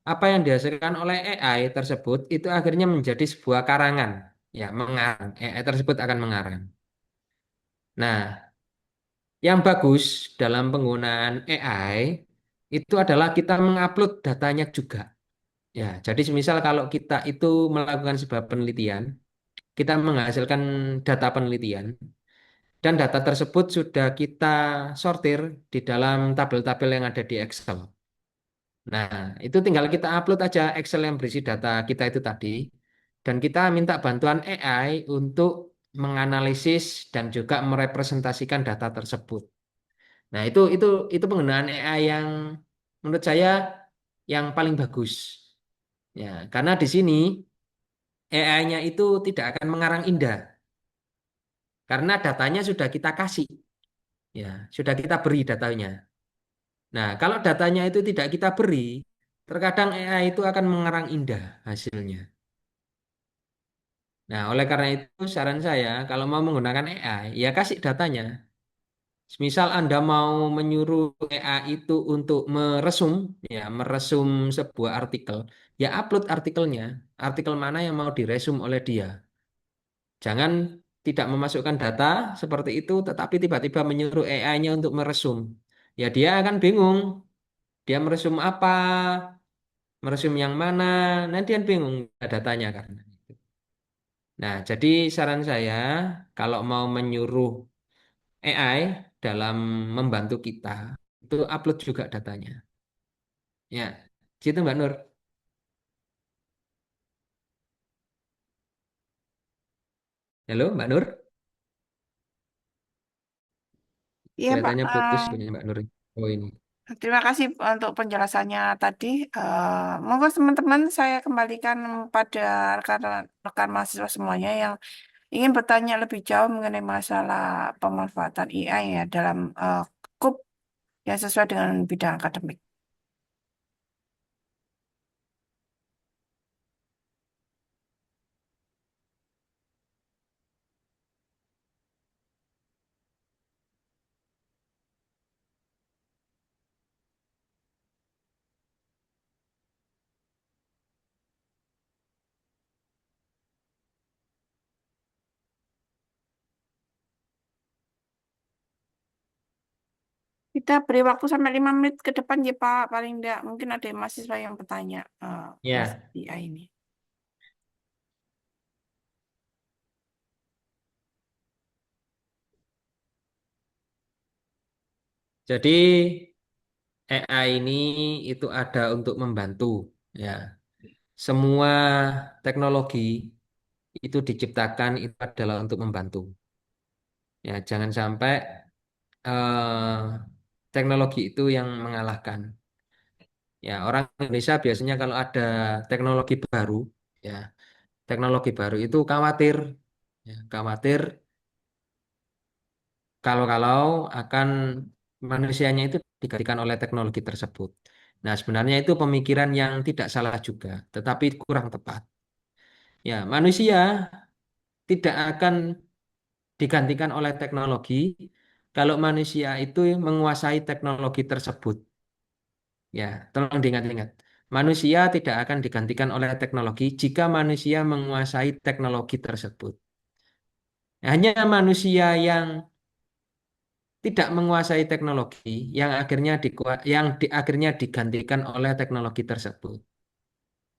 apa yang dihasilkan oleh AI tersebut itu akhirnya menjadi sebuah karangan, ya, mengarang. AI tersebut akan mengarang. Nah, yang bagus dalam penggunaan AI itu adalah kita mengupload datanya juga. Ya, jadi semisal kalau kita itu melakukan sebuah penelitian, kita menghasilkan data penelitian, dan data tersebut sudah kita sortir di dalam tabel-tabel yang ada di Excel. Nah, itu tinggal kita upload aja Excel yang berisi data kita itu tadi, dan kita minta bantuan AI untuk menganalisis dan juga merepresentasikan data tersebut. Nah, itu penggunaan AI yang menurut saya yang paling bagus. Ya, karena di sini AI-nya itu tidak akan mengarang indah karena datanya sudah kita kasih, ya, sudah kita beri datanya. Nah, kalau datanya itu tidak kita beri, terkadang AI itu akan mengarang indah hasilnya. Nah, oleh karena itu saran saya kalau mau menggunakan AI, ya kasih datanya. Misal Anda mau menyuruh AI itu untuk meresum, ya, meresum sebuah artikel, ya upload artikelnya, artikel mana yang mau diresum oleh dia. Jangan tidak memasukkan data seperti itu, tetapi tiba-tiba menyuruh AI-nya untuk meresum. Ya dia akan bingung, dia meresum apa, meresum yang mana, nanti kan bingung datanya kan. Nah, jadi saran saya, kalau mau menyuruh AI dalam membantu kita, itu upload juga datanya. Ya, gitu Mbak Nur. Halo Mbak Nur, Iya, Pak. kelihatannya putus punya Mbak Nur. Oh ini. Terima kasih untuk penjelasannya tadi. Monggo teman-teman saya kembalikan pada rekan-rekan mahasiswa semuanya yang ingin bertanya lebih jauh mengenai masalah pemanfaatan AI ya dalam KUP yang sesuai dengan bidang akademik. Kita beri waktu sampai 5 menit ke depan ya Pak, paling enggak. Mungkin ada mahasiswa yang bertanya Ya, masalah AI ini. jadi AI ini itu ada untuk membantu. Ya, semua teknologi itu diciptakan itu adalah untuk membantu. Ya, jangan sampai teknologi itu yang mengalahkan. Ya, orang Indonesia biasanya kalau ada teknologi baru, ya, teknologi baru itu khawatir, ya, khawatir kalau-kalau akan manusianya itu digantikan oleh teknologi tersebut. Nah, sebenarnya itu pemikiran yang tidak salah juga, tetapi kurang tepat. Ya, manusia tidak akan digantikan oleh teknologi kalau manusia itu menguasai teknologi tersebut. Ya, tolong diingat-ingat. Manusia tidak akan digantikan oleh teknologi jika manusia menguasai teknologi tersebut. Hanya manusia yang tidak menguasai teknologi yang akhirnya digantikan oleh teknologi tersebut.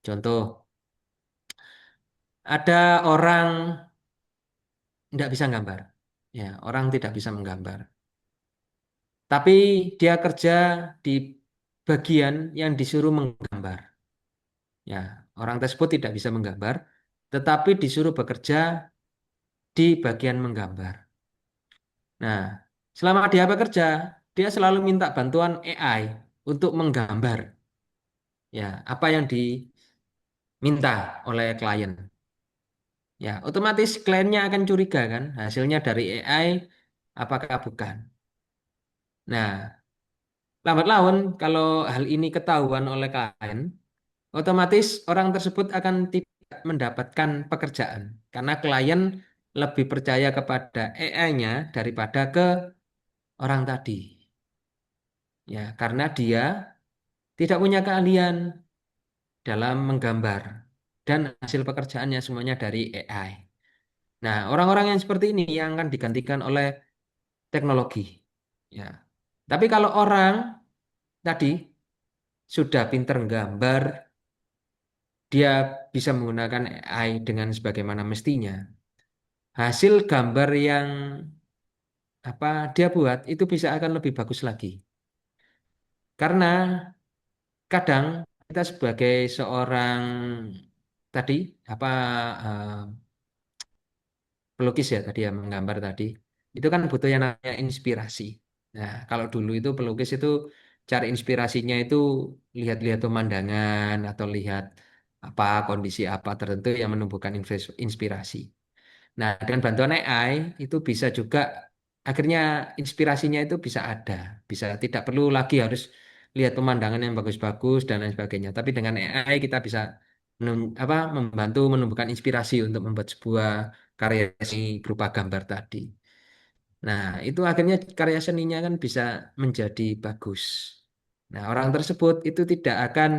Contoh, ada orang tidak bisa gambar. Ya, orang tidak bisa menggambar. Tapi dia kerja di bagian yang disuruh menggambar. Ya, orang tersebut tidak bisa menggambar, tetapi disuruh bekerja di bagian menggambar. Nah, selama dia bekerja, dia selalu minta bantuan AI untuk menggambar. Ya, apa yang diminta oleh klien. Ya, otomatis kliennya akan curiga kan, hasilnya dari AI apakah bukan. Nah, lambat laun kalau hal ini ketahuan oleh klien, otomatis orang tersebut akan tidak mendapatkan pekerjaan karena klien lebih percaya kepada AI-nya daripada ke orang tadi. Ya, karena dia tidak punya keahlian dalam menggambar dan hasil pekerjaannya semuanya dari AI. Nah, orang-orang yang seperti ini yang akan digantikan oleh teknologi. Ya. Tapi kalau orang tadi sudah pinter gambar, dia bisa menggunakan AI dengan sebagaimana mestinya. Hasil gambar yang apa dia buat itu bisa akan lebih bagus lagi. Karena kadang kita sebagai seorang tadi apa eh, pelukis ya tadi ya menggambar tadi itu kan butuh yang namanya inspirasi. Nah, kalau dulu itu pelukis itu cari inspirasinya itu lihat-lihat pemandangan atau lihat apa kondisi apa tertentu yang menumbuhkan inspirasi. Nah, dengan bantuan AI itu bisa juga akhirnya inspirasinya itu bisa ada, bisa tidak perlu lagi harus lihat pemandangan yang bagus-bagus dan lain sebagainya. Tapi dengan AI kita bisa membantu menumbuhkan inspirasi untuk membuat sebuah karya seni berupa gambar tadi. Nah, itu akhirnya karya seninya kan bisa menjadi bagus. Nah, orang tersebut itu tidak akan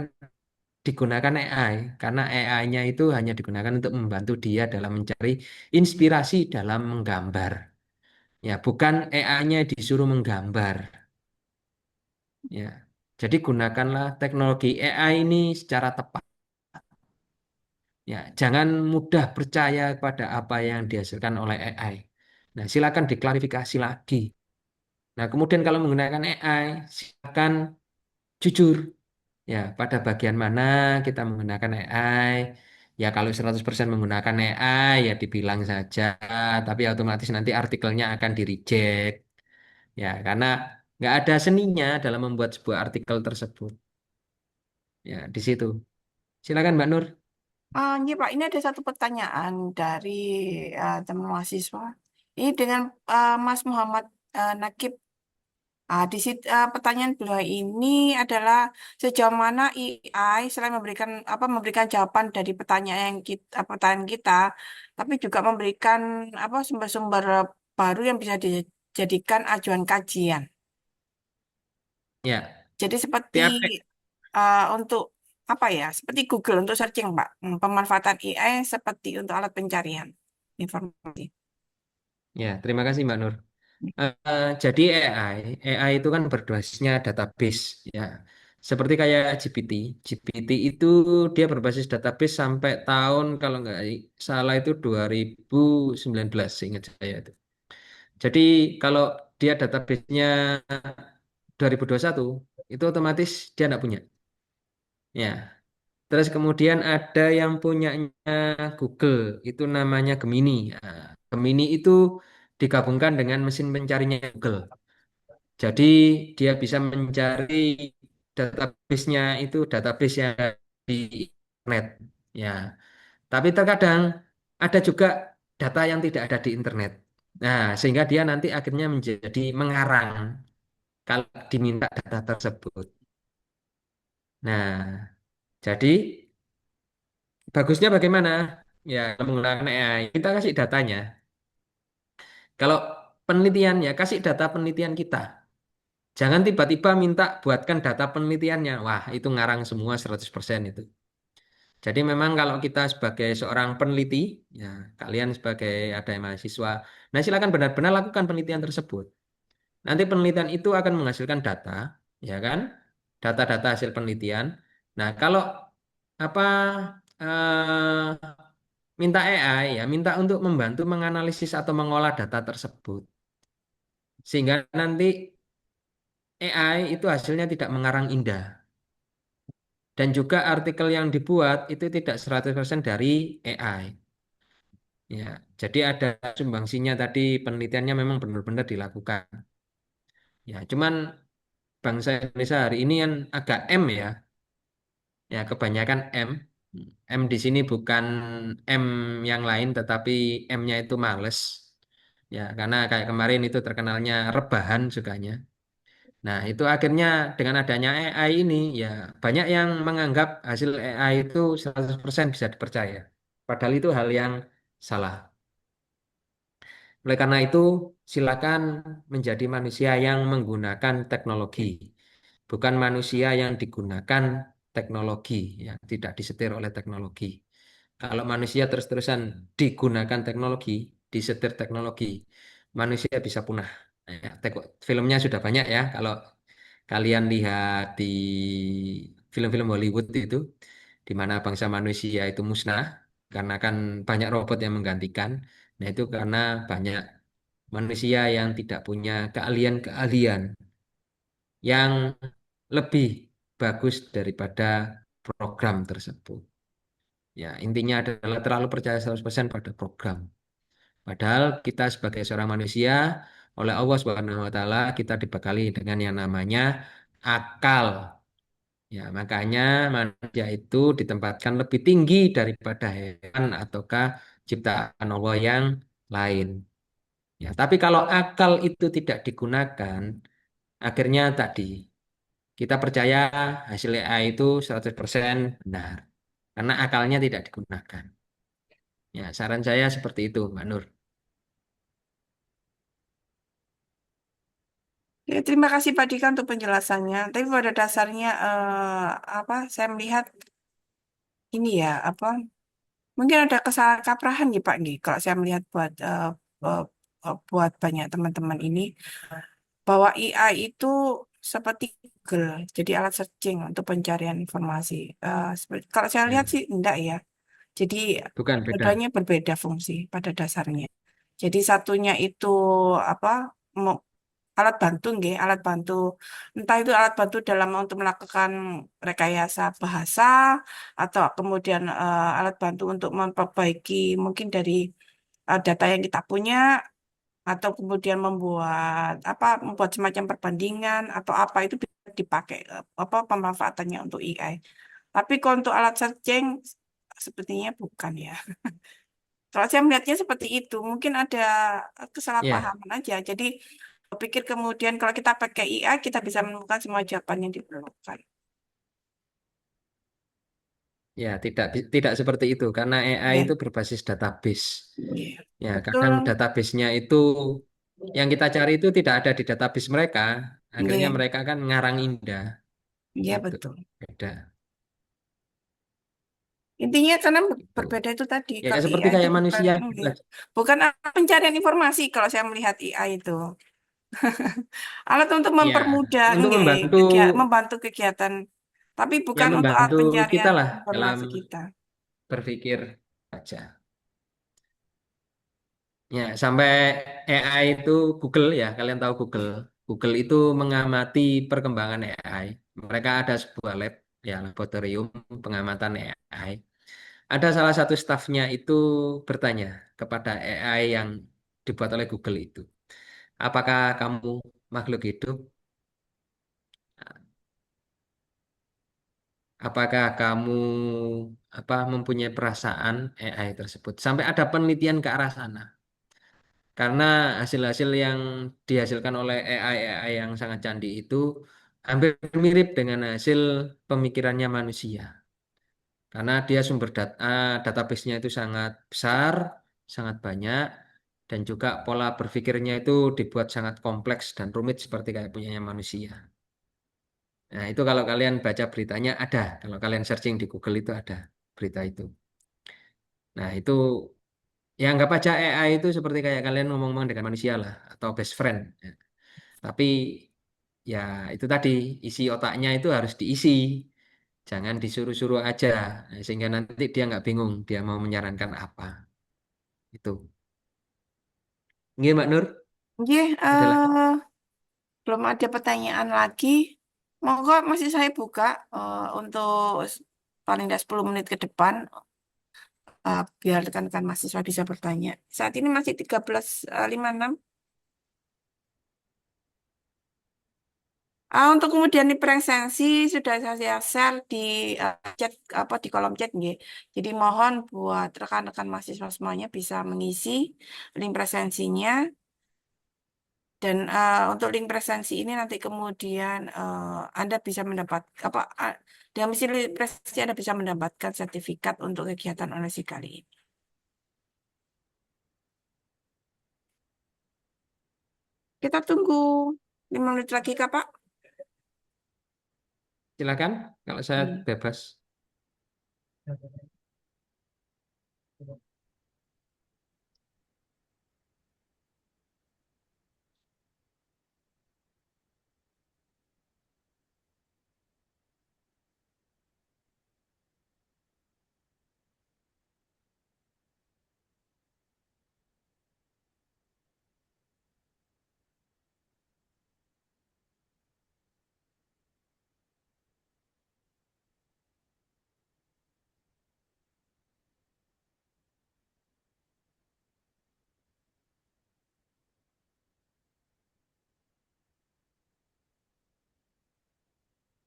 digunakan AI karena AI-nya itu hanya digunakan untuk membantu dia dalam mencari inspirasi dalam menggambar. Ya, bukan AI-nya disuruh menggambar. Ya. Jadi gunakanlah teknologi AI ini secara tepat. Ya, jangan mudah percaya pada apa yang dihasilkan oleh AI. Nah, silakan diklarifikasi lagi. Nah, kemudian kalau menggunakan AI, silakan jujur. Ya, pada bagian mana kita menggunakan AI? Ya, kalau 100% menggunakan AI, ya dibilang saja. Tapi otomatis nanti artikelnya akan di-reject. Ya, karena nggak ada seninya dalam membuat sebuah artikel tersebut. Ya, di situ. Silakan Mbak Nur. Iya Pak, ini ada satu pertanyaan dari teman mahasiswa. Ini dengan Mas Muhammad Nakib. Di situ, pertanyaan beliau ini adalah sejauh mana AI selain memberikan jawaban dari pertanyaan kita, tapi juga memberikan sumber-sumber baru yang bisa dijadikan acuan kajian. Ya, Jadi seperti tiap untuk apa ya? Seperti Google untuk searching, Pak. Pemanfaatan AI seperti untuk alat pencarian informasi. ya, terima kasih Mbak Nur. Jadi AI itu kan berbasisnya database, ya. Seperti kayak GPT. GPT itu dia berbasis database sampai tahun kalau nggak salah itu 2019, seingat saya itu. Jadi kalau dia database-nya 2021, itu otomatis dia nggak punya. Ya, terus kemudian ada yang punyanya Google, itu namanya Gemini. Nah, Gemini itu digabungkan dengan mesin pencarinya Google. Jadi dia bisa mencari database-nya itu database yang di internet. Ya, tapi terkadang ada juga data yang tidak ada di internet. Nah, sehingga dia nanti akhirnya menjadi mengarang kalau diminta data tersebut. Nah, jadi bagusnya bagaimana? Ya, menggunakan AI. Kita kasih datanya. Kalau penelitian ya, kasih data penelitian kita. Jangan tiba-tiba minta buatkan data penelitiannya. Wah, itu ngarang semua 100% itu. Jadi memang kalau kita sebagai seorang peneliti, ya kalian sebagai ada yang mahasiswa, nah silakan benar-benar lakukan penelitian tersebut. Nanti penelitian itu akan menghasilkan data, ya kan? Data-data hasil penelitian. Nah, kalau apa minta AI ya, minta untuk membantu menganalisis atau mengolah data tersebut. Sehingga nanti AI itu hasilnya tidak mengarang indah. Dan juga artikel yang dibuat itu tidak 100% dari AI. Ya, jadi ada sumbangsinya tadi penelitiannya memang benar-benar dilakukan. Ya, cuman bangsa Indonesia hari ini kan agak M ya. Ya, kebanyakan M. M di sini bukan M yang lain tetapi M-nya itu males. Ya, karena kayak kemarin itu terkenalnya rebahan sukanya. Nah, itu akhirnya dengan adanya AI ini, ya banyak yang menganggap hasil AI itu 100% bisa dipercaya. Padahal itu hal yang salah. Oleh karena itu, silakan menjadi manusia yang menggunakan teknologi, bukan manusia yang digunakan teknologi, yang tidak disetir oleh teknologi. Kalau manusia terus-terusan digunakan teknologi, disetir teknologi, manusia bisa punah. Ya, filmnya sudah banyak ya. Kalau kalian lihat di film-film Hollywood itu, di mana bangsa manusia itu musnah, karena kan banyak robot yang menggantikan. Nah, itu karena banyak manusia yang tidak punya keahlian-keahlian yang lebih bagus daripada program tersebut. Ya, intinya adalah terlalu percaya 100% pada program. Padahal kita sebagai seorang manusia oleh Allah Subhanahu wa taala kita dibekali dengan yang namanya akal. Ya, makanya manusia itu ditempatkan lebih tinggi daripada hewan ataukah ciptaan Allah yang lain. Ya, tapi kalau akal itu tidak digunakan, akhirnya tadi kita percaya hasil AI itu 100% benar. Karena akalnya tidak digunakan. Ya, saran saya seperti itu, Mbak Nur. Ya, terima kasih Pak Dika untuk penjelasannya. Tapi pada dasarnya saya melihat ini ya mungkin ada kesalah kaprahan ya Pak Nggih, kalau saya melihat eh, buat banyak teman-teman ini bahwa AI itu seperti Google, jadi alat searching untuk pencarian informasi. Kalau saya lihat Hmm. sih enggak ya. Jadi Bukan beda. keduanya berbeda fungsi pada dasarnya. Jadi satunya itu apa mo- alat bantu, nggih, alat bantu. Entah itu alat bantu dalam untuk melakukan rekayasa bahasa atau kemudian alat bantu untuk memperbaiki mungkin dari data yang kita punya atau kemudian membuat semacam perbandingan atau apa itu bisa dipakai pemanfaatannya untuk AI. Tapi kalau untuk alat searching sepertinya bukan ya. Kalau saya melihatnya seperti itu, mungkin ada Ya, kesalahpahaman aja. Jadi berpikir kemudian kalau kita pakai AI kita bisa menemukan semua jawaban yang diperlukan. ya tidak seperti itu karena AI Ya, itu berbasis database. iya. Ya, Betul. kadang database-nya itu yang kita cari itu tidak ada di database mereka. Akhirnya Iya, mereka kan ngarang indah. iya Itu betul. beda. Intinya karena Itu. berbeda itu tadi. Ya Kalau seperti AI itu kayak bukan, manusia enggak, juga. bukan alat pencarian informasi kalau saya melihat AI itu. Alat untuk Ya, mempermudah, untuk enggak, membantu membantu kegiatan. Tapi ya bukan untuk alat membantu kita pencarian lah dalam informasi kita. berpikir aja. Ya, sampai AI itu Google ya, kalian tahu Google. Google itu mengamati perkembangan AI. Mereka ada sebuah lab, ya laboratorium pengamatan AI. Ada salah satu stafnya itu bertanya kepada AI yang dibuat oleh Google itu, apakah kamu makhluk hidup? Apakah kamu mempunyai perasaan AI tersebut? Sampai ada penelitian ke arah sana. Karena hasil-hasil yang dihasilkan oleh AI yang sangat canggih itu hampir mirip dengan hasil pemikirannya manusia. Karena dia sumber database-nya itu sangat besar, sangat banyak, dan juga pola berpikirnya itu dibuat sangat kompleks dan rumit seperti kayak punyanya manusia. Nah, itu kalau kalian baca beritanya ada. Kalau kalian searching di Google itu ada berita itu. Nah, itu ya anggap aja AI itu seperti kayak kalian ngomong-ngomong dengan manusia lah atau best friend. Ya. Tapi ya itu tadi isi otaknya itu harus diisi. Jangan disuruh-suruh aja. Nah, sehingga nanti dia nggak bingung dia mau menyarankan apa. Itu. Nggih, Mbak Nur, Oke, ada lagi? belum ada pertanyaan lagi. Monggo masih saya buka untuk paling tidak 10 menit ke depan biar rekan-rekan mahasiswa bisa bertanya. Saat ini masih 13.56. Untuk kemudian di presensi sudah saya share di chat di kolom chat nggih. Jadi mohon buat rekan-rekan mahasiswa semuanya bisa mengisi link presensinya dan untuk link presensi ini nanti kemudian Anda bisa mendapat dengan misi link presensi Anda bisa mendapatkan sertifikat untuk kegiatan orasi kali ini. Kita tunggu 5 menit lagi Kak Pak. Silakan, kalau saya Hmm. bebas.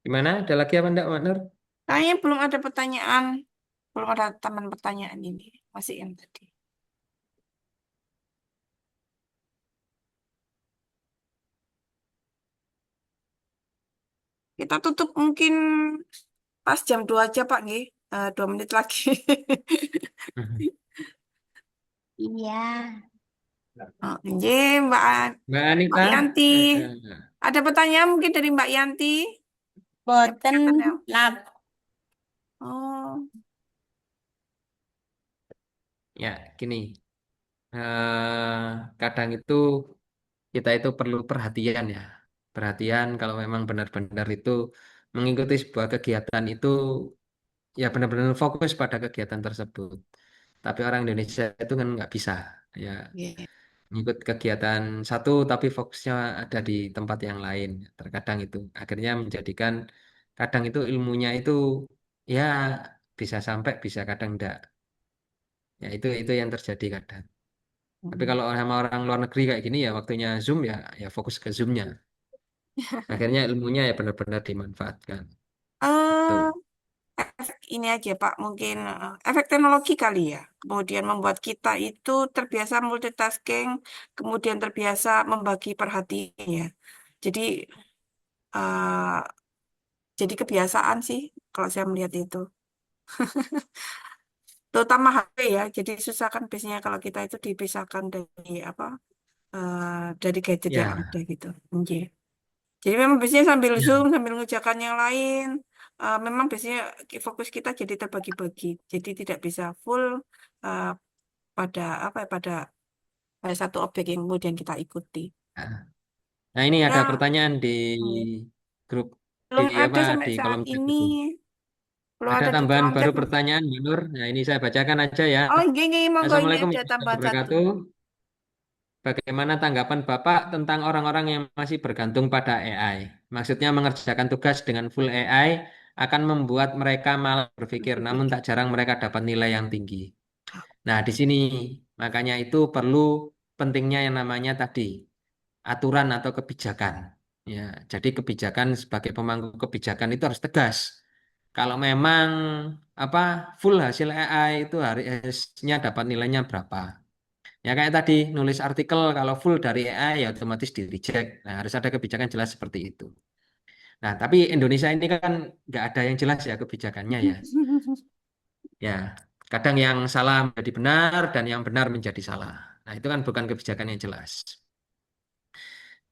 Gimana? Ada lagi apa enggak, Mbak Nur? Kayaknya belum ada pertanyaan, belum ada taman pertanyaan ini. Masih yang tadi. Kita tutup mungkin pas jam 2 aja, Pak, nggih. 2 menit lagi. Mhm. Iya. Oh, nggih, Mbak Mbak Anita, Yanti. eh, Ada pertanyaan mungkin dari Mbak Yanti? Boten Kelihatannya. nap Oh, Ya, gini. Kadang itu kita itu perlu perhatian ya. Perhatian kalau memang benar-benar itu mengikuti sebuah kegiatan itu ya benar-benar fokus pada kegiatan tersebut. Tapi orang Indonesia itu kan nggak bisa ya iya. ngikut kegiatan satu tapi fokusnya ada di tempat yang lain. Terkadang itu akhirnya menjadikan kadang itu ilmunya itu ya bisa sampai bisa kadang enggak. Ya itu yang terjadi kadang. Tapi Hmm. kalau sama orang luar negeri kayak gini ya waktunya Zoom ya ya fokus ke Zoom-nya. Akhirnya ilmunya ya benar-benar dimanfaatkan. Itu. Eh, efek ini aja Pak, mungkin efek teknologi kali ya. Kemudian membuat kita itu terbiasa multitasking, kemudian terbiasa membagi perhatian ya. Jadi eh, jadi kebiasaan sih kalau saya melihat itu. Terutama HP ya. Jadi susah kan biasanya kalau kita itu dipisahkan dari apa dari gadget yang Ya, ada gitu. Oke. Jadi memang biasanya sambil ya, Zoom, sambil ngerjakan yang lain, memang biasanya fokus kita jadi terbagi-bagi. Jadi tidak bisa full eh, pada apa ya, pada satu objek yang kemudian kita ikuti. ya. Nah, ini ada Ya, pertanyaan di hmm, grup di belum ada apa sampai di saat kolom chat ini. itu. Belum Ada ada di tambahan kolom baru chat, Mas. pertanyaan, Mbak Nur. Nah, ini saya bacakan aja ya. Oh, gini, monggo ini Assalamualaikum ada warahmatullahi tambahan satu. wabarakatuh. Bagaimana tanggapan Bapak tentang orang-orang yang masih bergantung pada AI? Maksudnya mengerjakan tugas dengan full AI akan membuat mereka malah berpikir, namun tak jarang mereka dapat nilai yang tinggi. Nah, di sini makanya itu perlu pentingnya yang namanya tadi aturan atau kebijakan. Ya, jadi kebijakan sebagai pemangku kebijakan itu harus tegas. Kalau memang apa full hasil AI itu harusnya dapat nilainya berapa? Ya kayak tadi nulis artikel kalau full dari AI ya otomatis di reject. Nah, harus ada kebijakan jelas seperti itu. Nah, tapi Indonesia ini kan nggak ada yang jelas ya kebijakannya ya. Ya, kadang yang salah menjadi benar dan yang benar menjadi salah. Nah, itu kan bukan kebijakan yang jelas.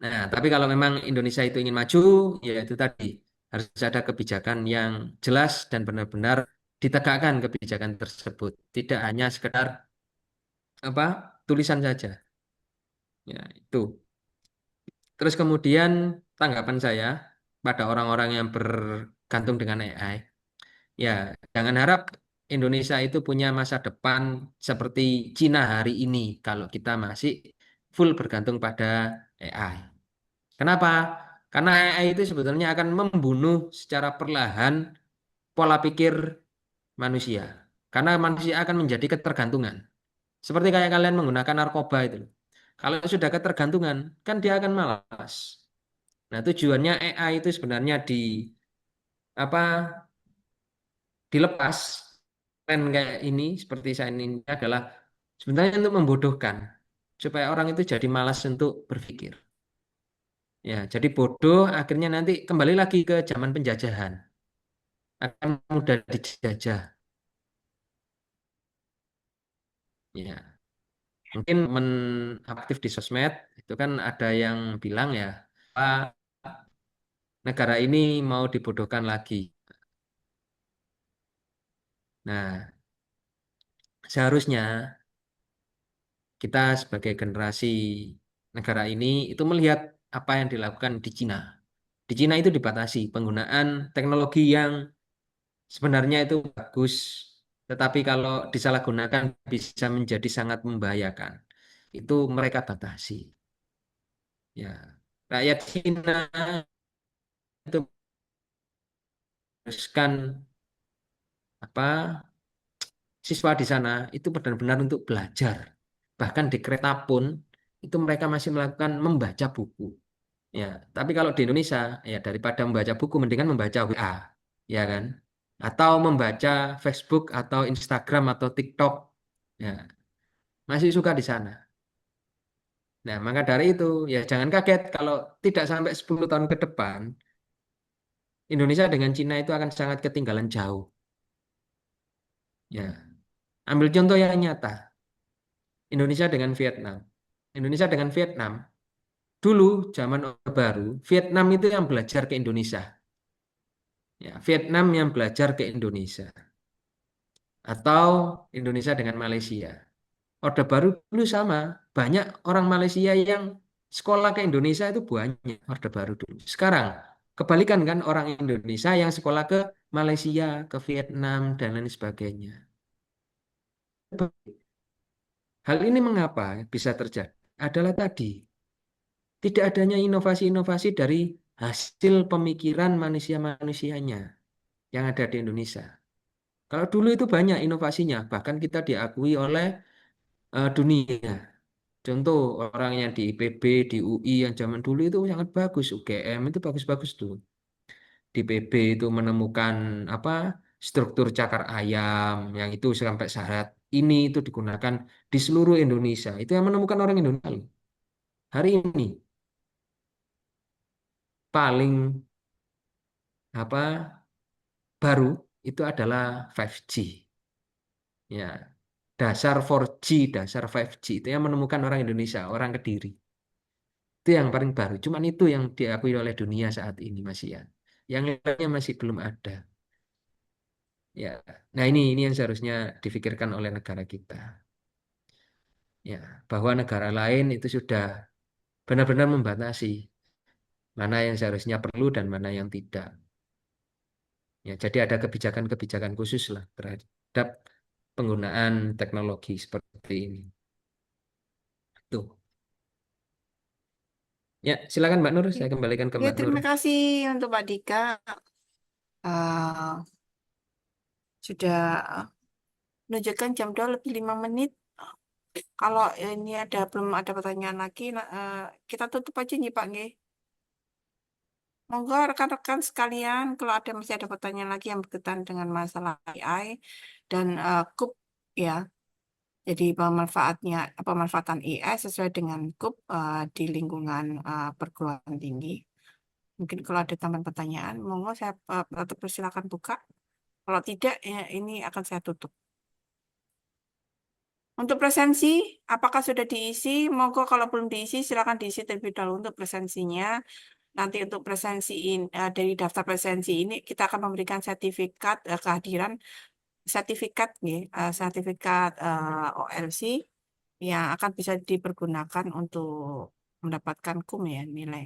Nah, tapi kalau memang Indonesia itu ingin maju, ya itu tadi harus ada kebijakan yang jelas dan benar-benar ditegakkan kebijakan tersebut. Tidak hanya sekedar apa tulisan saja. Ya, itu. Terus kemudian tanggapan saya pada orang-orang yang bergantung dengan AI, ya jangan harap Indonesia itu punya masa depan seperti Cina hari ini kalau kita masih full bergantung pada AI. Kenapa? Karena AI itu sebetulnya akan membunuh secara perlahan pola pikir manusia. Karena manusia akan menjadi ketergantungan. Seperti kayak kalian menggunakan narkoba itu. Kalau sudah ketergantungan, kan dia akan malas. Nah, tujuannya AI itu sebenarnya apa dilepas tren kayak ini seperti saya ini adalah sebenarnya untuk membodohkan supaya orang itu jadi malas untuk berpikir. Ya, jadi bodoh akhirnya nanti kembali lagi ke zaman penjajahan. Akan mudah dijajah. Ya, mungkin aktif di sosmed itu kan ada yang bilang ya, "Pak, negara ini mau dibodohkan lagi." Nah, seharusnya kita sebagai generasi negara ini itu melihat apa yang dilakukan di Cina. Di Cina itu dibatasi penggunaan teknologi yang sebenarnya itu bagus, tetapi kalau disalahgunakan bisa menjadi sangat membahayakan. Itu mereka batasi. Ya, rakyat Cina itu haruskan apa siswa di sana itu benar-benar untuk belajar. Bahkan di kereta pun itu mereka masih melakukan membaca buku. Ya, tapi kalau di Indonesia, ya daripada membaca buku, mendingan membaca WA, ya kan? Atau membaca Facebook atau Instagram atau TikTok, ya masih suka di sana. Nah, maka dari itu, ya jangan kaget kalau tidak sampai 10 tahun ke depan, Indonesia dengan Cina itu akan sangat ketinggalan jauh. Ya, ambil contoh yang nyata, Indonesia dengan Vietnam. Indonesia dengan Vietnam Dulu zaman Orde Baru, Vietnam itu yang belajar ke Indonesia. Ya, Vietnam yang belajar ke Indonesia atau Indonesia dengan Malaysia. Orde Baru dulu sama, banyak orang Malaysia yang sekolah ke Indonesia itu banyak Orde Baru dulu. Sekarang kebalikan kan orang Indonesia yang sekolah ke Malaysia, ke Vietnam dan lain sebagainya. Hal ini mengapa bisa terjadi? Adalah tadi tidak adanya inovasi-inovasi dari hasil pemikiran manusia-manusianya yang ada di Indonesia. Kalau dulu itu banyak inovasinya, bahkan kita diakui oleh dunia. Contoh orang yang di IPB, di UI yang zaman dulu itu sangat bagus, UGM itu bagus-bagus tuh. Di PB itu menemukan apa struktur cakar ayam yang itu sampai syarat ini itu digunakan di seluruh Indonesia. Itu yang menemukan orang Indonesia loh. Hari ini paling apa baru itu adalah 5G. Ya, dasar 4G, dasar 5G itu yang menemukan orang Indonesia, orang Kediri. Itu yang paling baru. Cuman itu yang diakui oleh dunia saat ini masih ya. Yang lainnya masih belum ada. Ya. Nah, ini yang seharusnya difikirkan oleh negara kita. Ya, bahwa negara lain itu sudah benar-benar membatasi mana yang seharusnya perlu dan mana yang tidak. Ya, jadi ada kebijakan-kebijakan khusus lah terhadap penggunaan teknologi seperti ini. Tuh. Ya, silakan Mbak Nur, saya kembalikan ke Ya, Mbak Nur. terima kasih untuk Pak Dika. Eh, sudah menunjukkan jam 2 lebih 5 menit. Kalau ini belum ada pertanyaan lagi, kita tutup aja nih Pak nggih. Monggo rekan-rekan sekalian, kalau masih ada pertanyaan lagi yang berkaitan dengan masalah AI dan KUP ya. Jadi pemanfaatan AI sesuai dengan KUP di lingkungan perguruan tinggi. Mungkin kalau ada tambahan pertanyaan, monggo saya tetap persilakan buka. Kalau tidak, ya, ini akan saya tutup. Untuk presensi, apakah sudah diisi? Monggo kalau belum diisi, silakan diisi terlebih dahulu untuk presensinya. Nanti untuk dari daftar presensi ini, kita akan memberikan sertifikat kehadiran, sertifikat OLC yang akan bisa dipergunakan untuk mendapatkan KUM ya, nilai.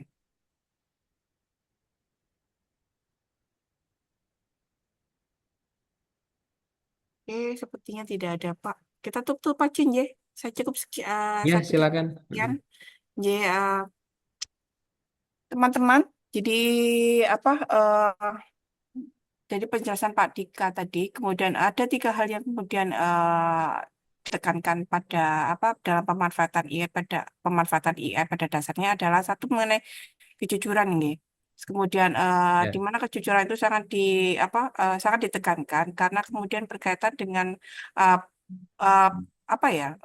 Oke, sepertinya tidak ada, Pak. Kita tutup aja, ya. Saya cukup Ya, saya cukup silakan. sekian. Ya, teman-teman. Jadi apa? Dari penjelasan Pak Dika tadi, kemudian ada 3 hal yang kemudian tekankan pada dalam pemanfaatan AI pada dasarnya adalah satu mengenai kejujuran ini. Kemudian di Ya. mana kejujuran itu sangat ditekankan karena kemudian berkaitan dengan uh, uh, apa ya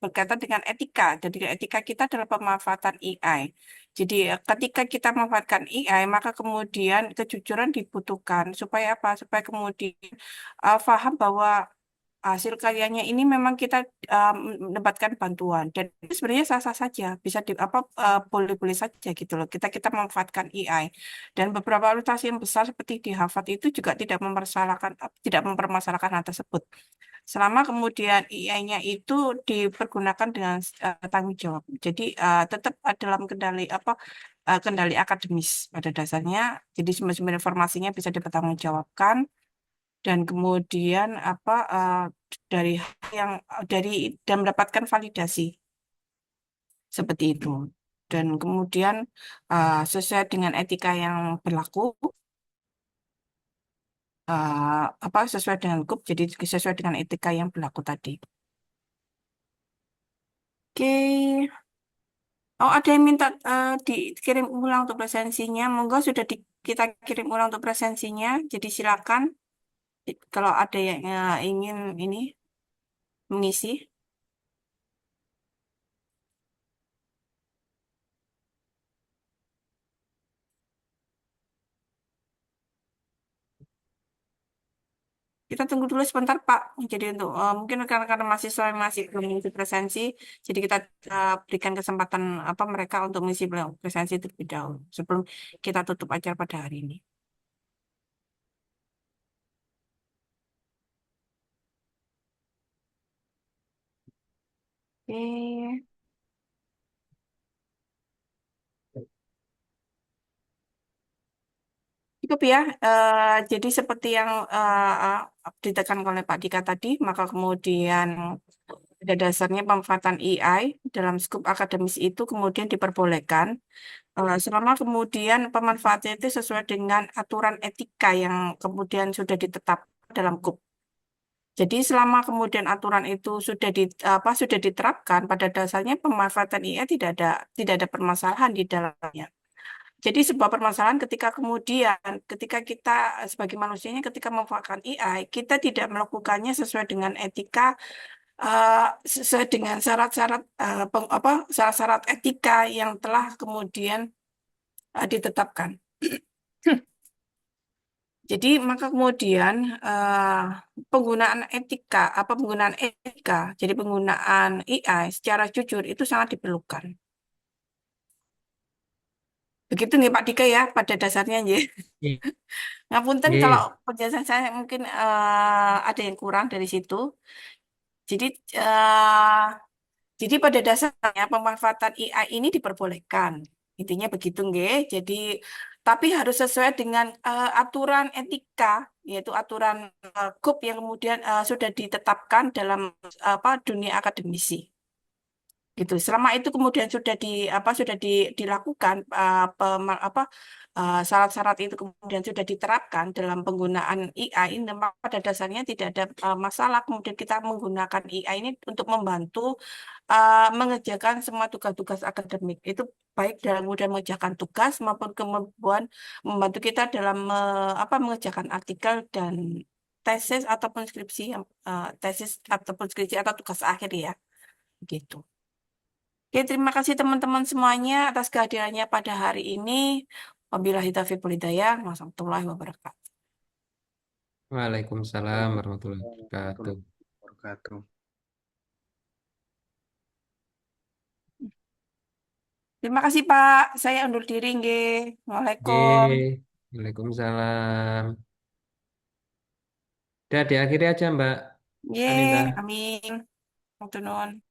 berkaitan dengan etika. Jadi etika kita adalah pemanfaatan AI. Jadi ketika kita memanfaatkan AI, maka kemudian kejujuran dibutuhkan supaya apa? Supaya kemudian paham bahwa hasil karyanya ini memang kita mendapatkan bantuan dan itu sebenarnya sah-sah saja, bisa boleh-boleh saja gitu loh. Kita memanfaatkan AI dan beberapa universitas yang besar seperti di Harvard itu juga tidak mempermasalahkan hal tersebut. Selama kemudian AI-nya itu dipergunakan dengan tanggung jawab. Jadi tetap dalam kendali akademis pada dasarnya. Jadi sumber-sumber informasinya bisa dipertanggungjawabkan dan kemudian dari yang dari dan mendapatkan validasi seperti itu. Dan kemudian sesuai dengan etika yang berlaku, sesuai dengan KUP, jadi sesuai dengan etika yang berlaku tadi. Oke. Oh, ada yang minta dikirim ulang untuk presensinya. Monggo sudah kita kirim ulang untuk presensinya. Jadi silakan kalau ada yang ingin ini mengisi. Kita tunggu dulu sebentar, Pak. Jadi untuk mungkin rekan-rekan mahasiswa yang masih belum mengisi presensi, jadi kita berikan kesempatan apa mereka untuk mengisi presensi terlebih dahulu sebelum kita tutup acara pada hari ini. Oke. Cukup ya. Jadi seperti yang ditekankan oleh Pak Dika tadi, maka kemudian pada dasarnya pemanfaatan AI dalam skup akademis itu kemudian diperbolehkan selama kemudian pemanfaatannya itu sesuai dengan aturan etika yang kemudian sudah ditetapkan dalam KUP. Jadi selama kemudian aturan itu sudah diterapkan, pada dasarnya pemanfaatan AI tidak ada permasalahan di dalamnya. Jadi sebuah permasalahan ketika kita sebagai manusianya ketika memanfaatkan AI, kita tidak melakukannya sesuai dengan etika, sesuai dengan syarat-syarat etika yang telah kemudian ditetapkan. Jadi maka kemudian penggunaan etika, jadi penggunaan AI secara jujur itu sangat diperlukan. Begitu nih Pak Dika ya pada dasarnya ya. Iya. Ngapunten kalau Nggih. penjelasan saya mungkin ada yang kurang dari situ. Jadi eh, jadi pada dasarnya pemanfaatan AI ini diperbolehkan. Intinya begitu nggih. Jadi tapi harus sesuai dengan aturan etika yaitu aturan KUP yang kemudian sudah ditetapkan dalam dunia akademisi. Gitu. Selama itu kemudian dilakukan syarat-syarat itu kemudian sudah diterapkan dalam penggunaan AI ini, maka pada dasarnya tidak ada masalah kemudian kita menggunakan AI ini untuk membantu mengerjakan semua tugas-tugas akademik. Itu baik dalam kemudian mengerjakan tugas maupun kemudian membantu kita dalam mengerjakan artikel dan tesis ataupun skripsi atau tugas akhir ya. Gitu. Oke, terima kasih teman-teman semuanya atas kehadirannya pada hari ini. Wabillahi taufiq wal hidayah. Warahmatullahi wabarakatuh. Waalaikumsalam warahmatullahi wabarakatuh. Wabarakatuh. Terima kasih Pak. Saya undur diri nggih. Waalaikumsalam. Nggih. Waalaikumsalam. Udah diakhiri aja Mbak Anita. Nggih, amin. Matur nuwun.